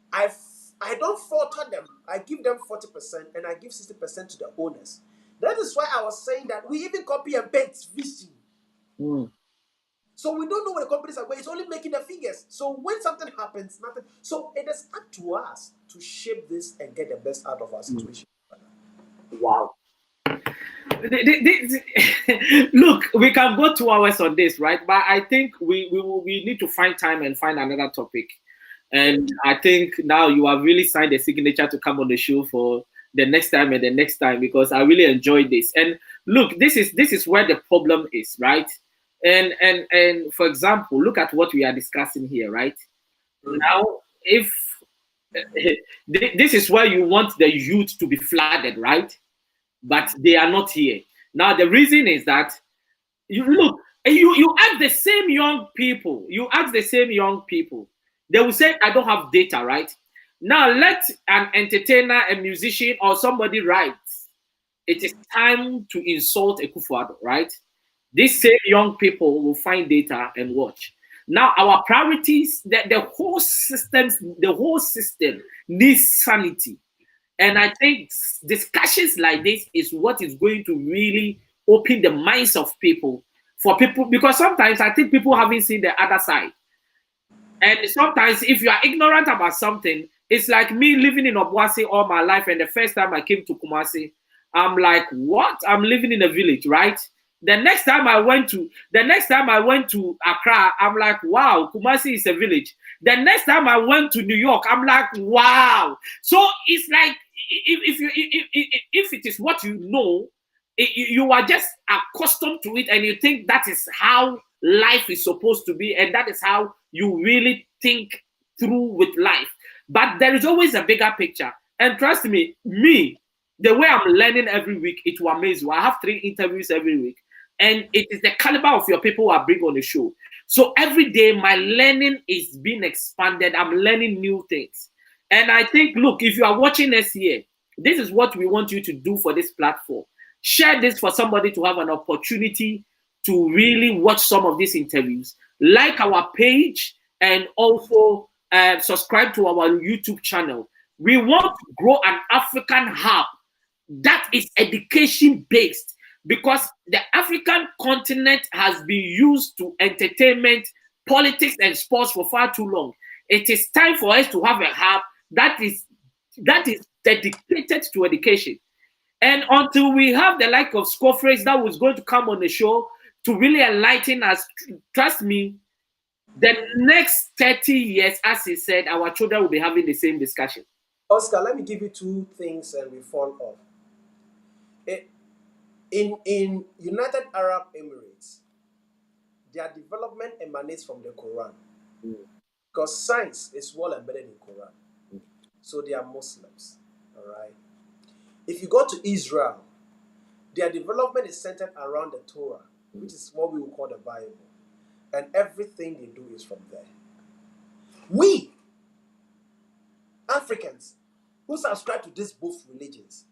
I don't falter them. I give them 40% and I give 60% to the owners. That is why I was saying that we even copy and paste vision. So we don't know where the companies are going. It's only making the figures. So when something happens, nothing. So it is up to us to shape this and get the best out of our situation. Wow. Look, we can go 2 hours on this, right? But I think we need to find time and find another topic. And I think now you have really signed a signature to come on the show for the next time and the next time, because I really enjoyed this. And look, this is where the problem is, right? And for example, look at what we are discussing here, right? Now, if this is where you want the youth to be flooded, right? But they are not here. Now, the reason is that you look, you ask the same young people, they will say, I don't have data, right? Now, let an entertainer, a musician, or somebody write, it is time to insult a Kufuor, right? These same young people will find data and watch. Now, our priorities, the whole system needs sanity. And I think discussions like this is what is going to really open the minds of people, because sometimes I think people haven't seen the other side. And sometimes if you are ignorant about something, it's like me living in Obuasi all my life. And the first time I came to Kumasi, I'm like, what? I'm living in a village, right? The next time I went to Accra, I'm like, wow, Kumasi is a village. The next time I went to New York, I'm like, wow. So it's like, if it is what you know, you are just accustomed to it, and you think that is how life is supposed to be, and that is how you really think through with life. But there is always a bigger picture. And trust me, the way I'm learning every week, it will amaze you. I have 3 interviews every week, and it is the caliber of your people I bring on the show. So every day, my learning is being expanded. I'm learning new things. And I think, look, if you are watching us here, this is what we want you to do for this platform. Share this for somebody to have an opportunity to really watch some of these interviews. Like our page, and also subscribe to our YouTube channel. We want to grow an African hub that is education based, because the African continent has been used to entertainment, politics, and sports for far too long. It is time for us to have a hub that is dedicated to education. And until we have the like of Scofray that was going to come on the show to really enlighten us, trust me, the next 30 years, as he said, our children will be having the same discussion. Oscar, let me give you 2 things and we fall off. In United Arab Emirates, their development emanates from the Quran. Because science is well embedded in Quran. So they are Muslims. All right. If you go to Israel, their development is centered around the Torah, which is what we will call the Bible. And everything they do is from there. We, Africans, who subscribe to these both religions,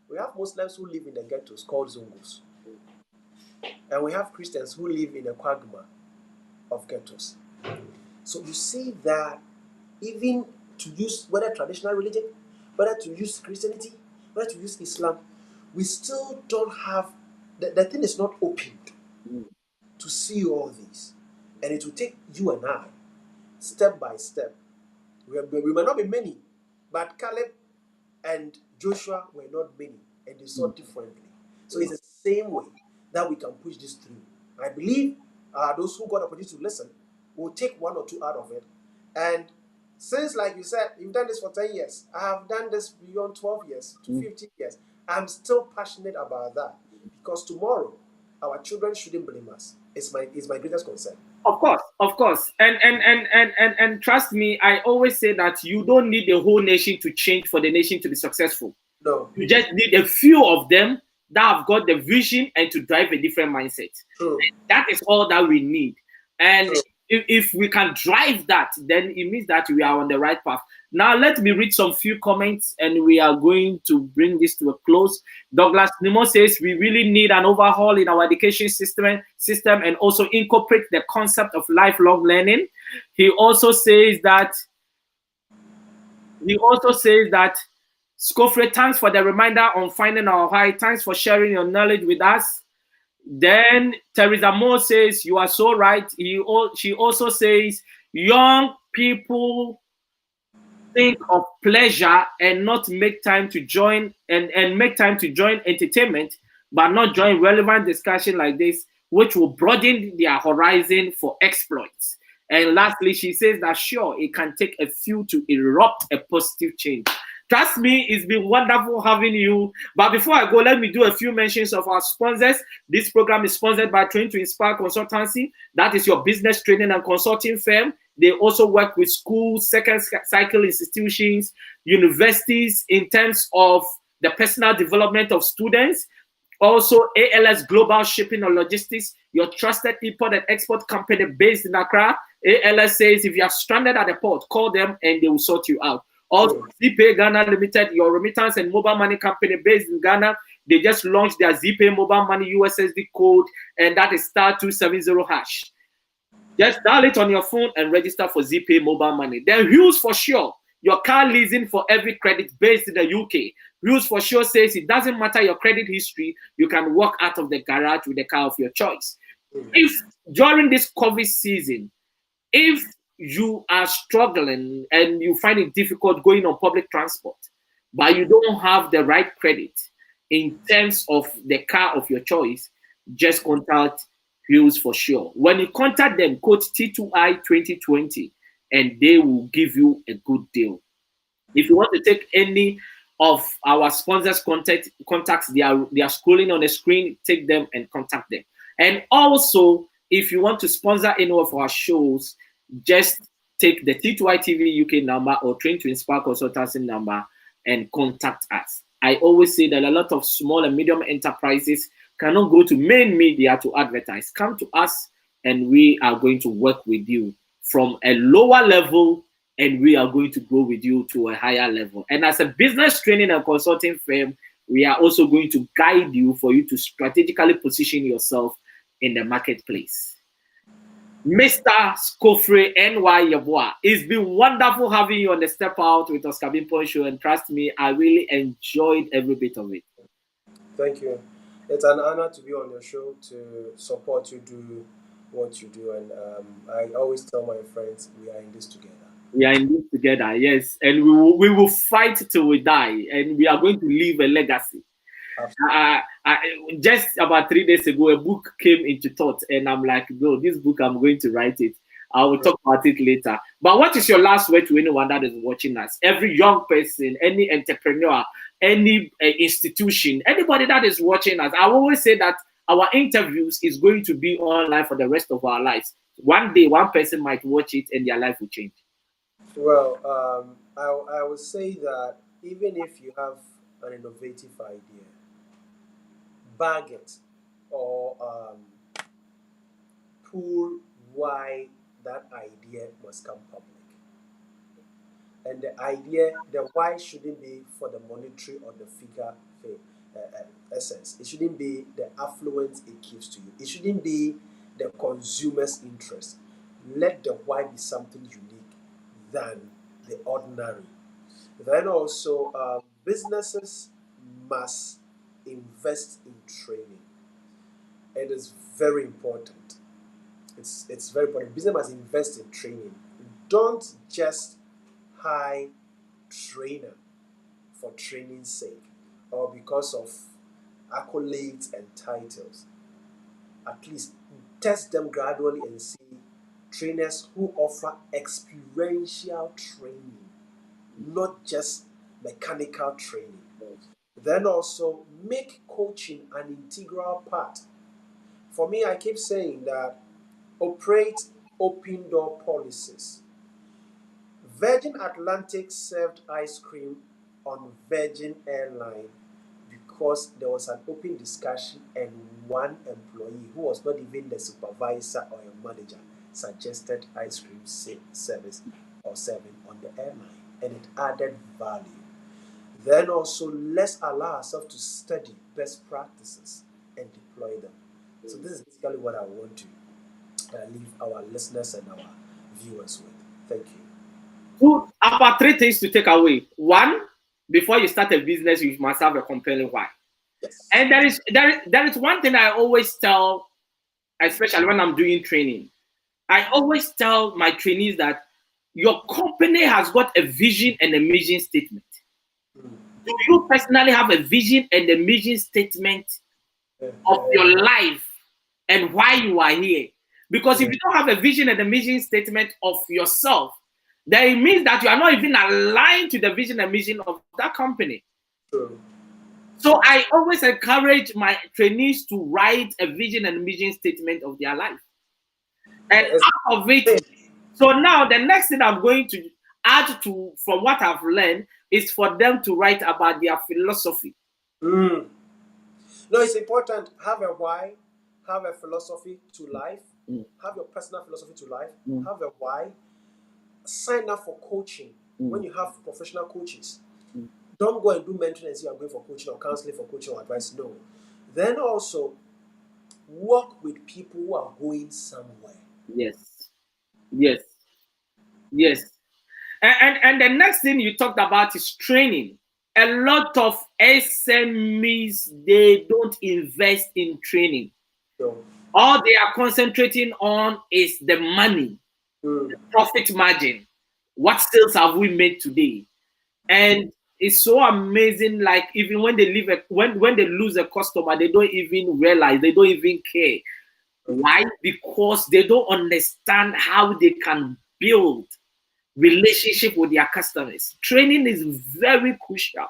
we have Muslims who live in the ghettos called Zungos. And we have Christians who live in a quagmire of ghettos. So you see that even to use whether traditional religion, whether to use Christianity, whether to use Islam, we still don't have, the thing is not opened to see all these. And it will take you and I, step by step. We might not be many, but Caleb and Joshua were not many, and they saw differently. So it's the same way that we can push this through. I believe those who got the opportunity to listen will take one or two out of it. And since, like you said, you've done this for 10 years, I have done this beyond 12 years to 15 years. I'm still passionate about that, because tomorrow our children shouldn't blame us. It's my greatest concern. Of course. And trust me, I always say that you don't need the whole nation to change for the nation to be successful. No. You just need a few of them that have got the vision and to drive a different mindset. True. That is all that we need. And True. if we can drive that, then it means that we are on the right path. Now, let me read some few comments and we are going to bring this to a close. Douglas Nemo says, we really need an overhaul in our education system and also incorporate the concept of lifelong learning. He also says that Scofray, thanks for the reminder on finding our high. Thanks for sharing your knowledge with us. Then Teresa Moore says, you are so right. She also says, young people think of pleasure and not make time to join and make time to join entertainment, but not join relevant discussion like this, which will broaden their horizon for exploits. And lastly, she says that sure, it can take a few to erupt a positive change. Trust me, it's been wonderful having you. But before I go, let me do a few mentions of our sponsors. This program is sponsored by Train to Inspire Consultancy. That is your business training and consulting firm. They also work with schools, second cycle institutions, universities in terms of the personal development of students. Also, ALS Global Shipping and Logistics, your trusted import and export company based in Accra. ALS says if you are stranded at the port, call them and they will sort you out. Also, ZPay Ghana Limited, your remittance and mobile money company based in Ghana. They just launched their ZPay mobile money USSD code, and that is *270#. Just dial it on your phone and register for ZPay mobile money. Then Hughes for sure, your car leasing for every credit based in the UK. Hughes for sure says it doesn't matter your credit history, you can walk out of the garage with the car of your choice. If during this COVID season, if you are struggling and you find it difficult going on public transport, but you don't have the right credit in terms of the car of your choice, just contact Hughes for sure. When you contact them, quote T2I 2020 and they will give you a good deal. If you want to take any of our sponsors' contacts, they are scrolling on the screen, take them and contact them. And also, if you want to sponsor any of our shows, just take the T2I TV UK number or Train to Inspire Consultancy number and contact us. I always say that a lot of small and medium enterprises cannot go to main media to advertise. Come to us and we are going to work with you from a lower level and we are going to grow with you to a higher level. And as a business training and consulting firm, we are also going to guide you for you to strategically position yourself in the marketplace. Mr. Scofray Yeboah, it's been wonderful having you on the Step Out with Oscar Bimpon show, and trust me, I really enjoyed every bit of it. Thank you. It's an honor to be on your show, to support you do what you do, and I always tell my friends we are in this together. We are in this together, yes, and we will fight till we die, and we are going to leave a legacy. Just about 3 days ago, a book came into thought, and I'm like, no, this book, I'm going to write it. I will talk about it later. But what is your last word to anyone that is watching us? Every young person, any entrepreneur, any institution, anybody that is watching us, I always say that our interviews is going to be online for the rest of our lives. One day, one person might watch it and their life will change. Well, I would say that even if you have an innovative idea, bag it, or pull why that idea must come public. And the why shouldn't be for the monetary or the figure essence. It shouldn't be the affluence it gives to you. It shouldn't be the consumer's interest. Let the why be something unique than the ordinary. Then also, businesses must invest in training. It is very important. It's very important. Business must invest in training. Don't just hire trainer for training's sake or because of accolades and titles. At least test them gradually and see trainers who offer experiential training, not just mechanical training. Then also make coaching an integral part. For me, I keep saying that operate open door policies. Virgin Atlantic served ice cream on Virgin Airline because there was an open discussion and one employee who was not even the supervisor or a manager suggested ice cream service or serving on the airline, and it added value. Then also, let's allow ourselves to study best practices and deploy them. So this is basically what I want to leave our listeners and our viewers with. Thank you. About 3 things to take away. One, before you start a business, you must have a compelling why. Yes. And there is one thing I always tell, especially when I'm doing training. I always tell my trainees that your company has got a vision and a mission statement. Do you personally have a vision and a mission statement of your life and why you are here? Because if you don't have a vision and a mission statement of yourself, then it means that you are not even aligned to the vision and mission of that company. So I always encourage my trainees to write a vision and mission statement of their life. And out of it, so now the next thing I'm going to add to from what I've learned is for them to write about their philosophy. No, it's important. Have a why, have a philosophy to life, have your personal philosophy to life, have a why. Sign up for coaching when you have professional coaches. Don't go and do mentoring and say you're going for coaching or counseling for coaching or advice. No. Then also work with people who are going somewhere. Yes. And the next thing you talked about is training. A lot of SMEs, they don't invest in training. All they are concentrating on is the money, the profit margin. What sales have we made today? And it's so amazing. Like even when they leave when they lose a customer, they don't even realize, they don't even care. Why? Because they don't understand how they can build relationship with their customers. Training is very crucial.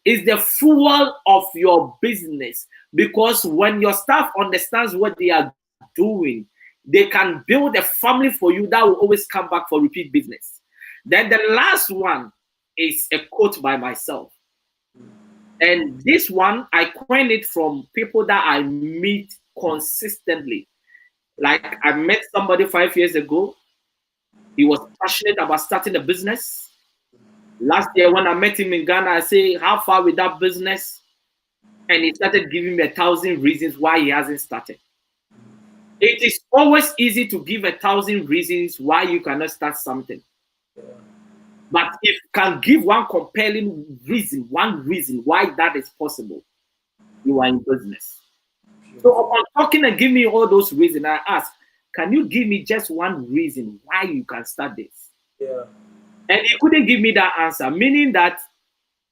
It's the fuel of your business, because when your staff understands what they are doing, they can build a family for you that will always come back for repeat business. Then the last one is a quote by myself. And this one, I coined it from people that I meet consistently. Like I met somebody 5 years ago. He was passionate about starting a business. Last year, when I met him in Ghana, I say, how far with that business? And he started giving me 1,000 reasons why he hasn't started. It is always easy to give 1,000 reasons why you cannot start something. But if you can give one compelling reason, one reason why that is possible, you are in business. So upon talking and giving me all those reasons, I ask, can you give me just one reason why you can start this? And he couldn't give me that answer, meaning that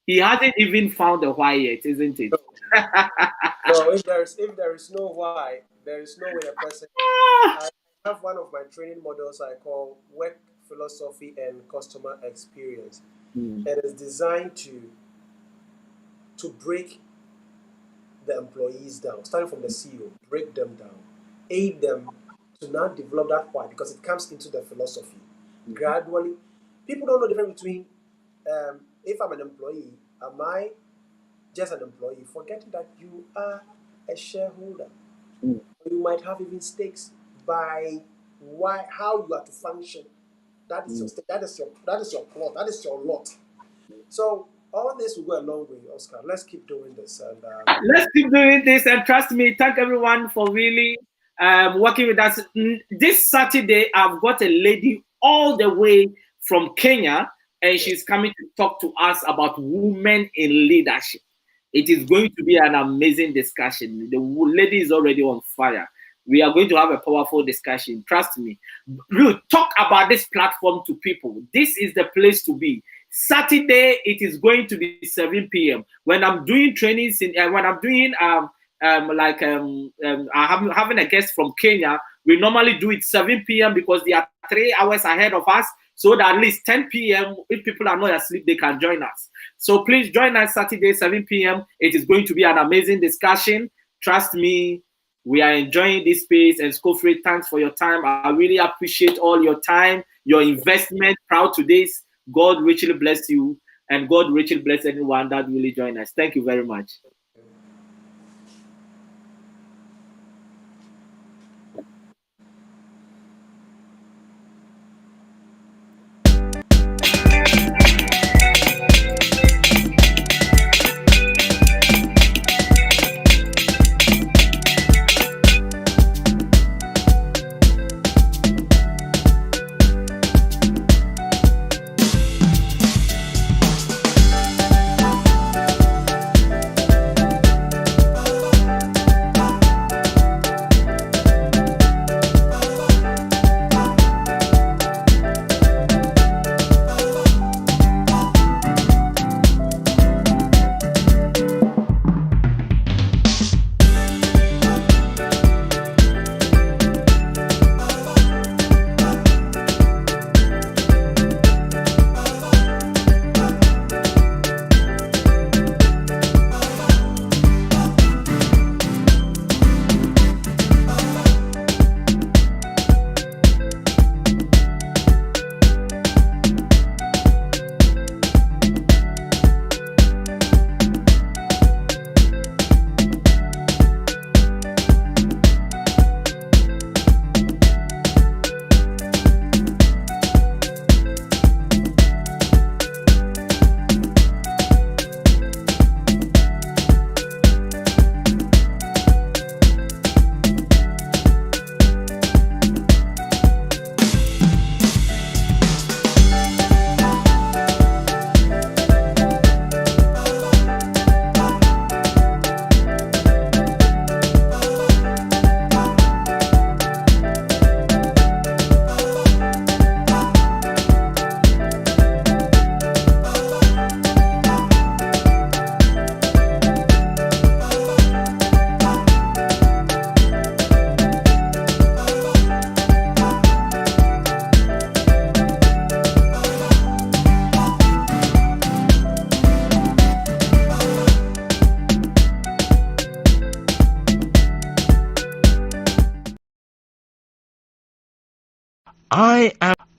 he hasn't even found the why yet, isn't it? No, if there is no why, there is no way a person. I have one of my training models I call work philosophy and customer experience. It is designed to break the employees down, starting from the CEO, break them down, aid them to now develop that why, because it comes into the philosophy. Gradually, people don't know the difference between if I'm an employee, am I just an employee, forgetting that you are a shareholder. Mm. You might have even stakes by how you are to function. That is your stake. That is your plot. That is your lot. So all this will go a long way, Oscar. Let's keep doing this. And let's keep doing this, and trust me, thank everyone for really working with us. This Saturday, I've got a lady all the way from Kenya, and she's coming to talk to us about women in leadership. It is going to be an amazing discussion. The lady is already on fire. We are going to have a powerful discussion. Trust me. We'll talk about this platform to people. This is the place to be. Saturday, it is going to be 7 p.m. When I'm doing trainings, when I'm doing having a guest from Kenya, we normally do it 7 p.m. because they are 3 hours ahead of us. So that at least 10 p.m., if people are not asleep, they can join us. So please join us Saturday, 7 p.m. It is going to be an amazing discussion. Trust me, we are enjoying this space. And Scofray, thanks for your time. I really appreciate all your time, your investment. Proud to this. God richly bless you, and God richly bless anyone that really join us. Thank you very much.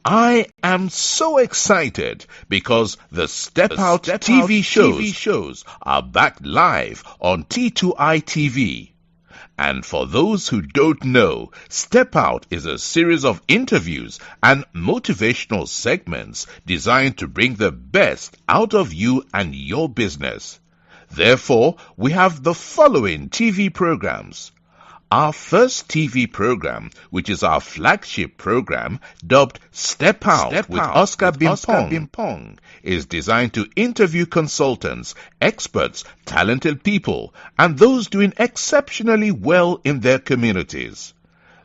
I am so excited because the Step Out TV shows are back live on T2I TV. And for those who don't know, Step Out is a series of interviews and motivational segments designed to bring the best out of you and your business. Therefore, we have the following TV programs. Our first TV program, which is our flagship program, dubbed Step Out with Oscar Bimpong, is designed to interview consultants, experts, talented people, and those doing exceptionally well in their communities.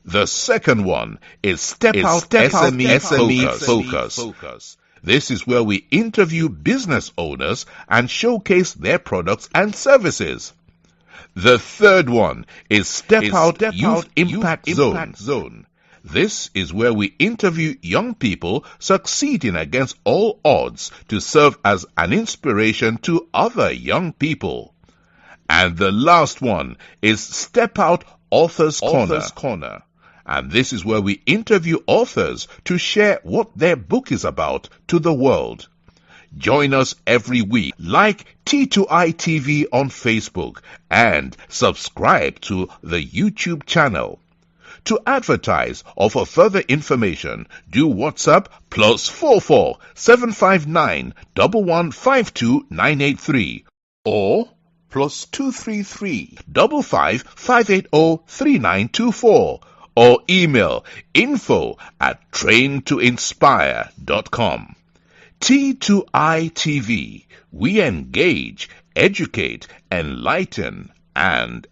The second one is Step Out SME Focus. This is where we interview business owners and showcase their products and services. The third one is Step Out Youth Impact Zone. This is where we interview young people succeeding against all odds to serve as an inspiration to other young people. And the last one is Step Out Authors Corner. And this is where we interview authors to share what their book is about to the world. Join us every week. Like T2I TV on Facebook and subscribe to the YouTube channel. To advertise or for further information, do WhatsApp +44 759 1152 983 or +233 55 580 3924 or email info@traintoinspire.com. T2I TV. We engage, educate, enlighten, and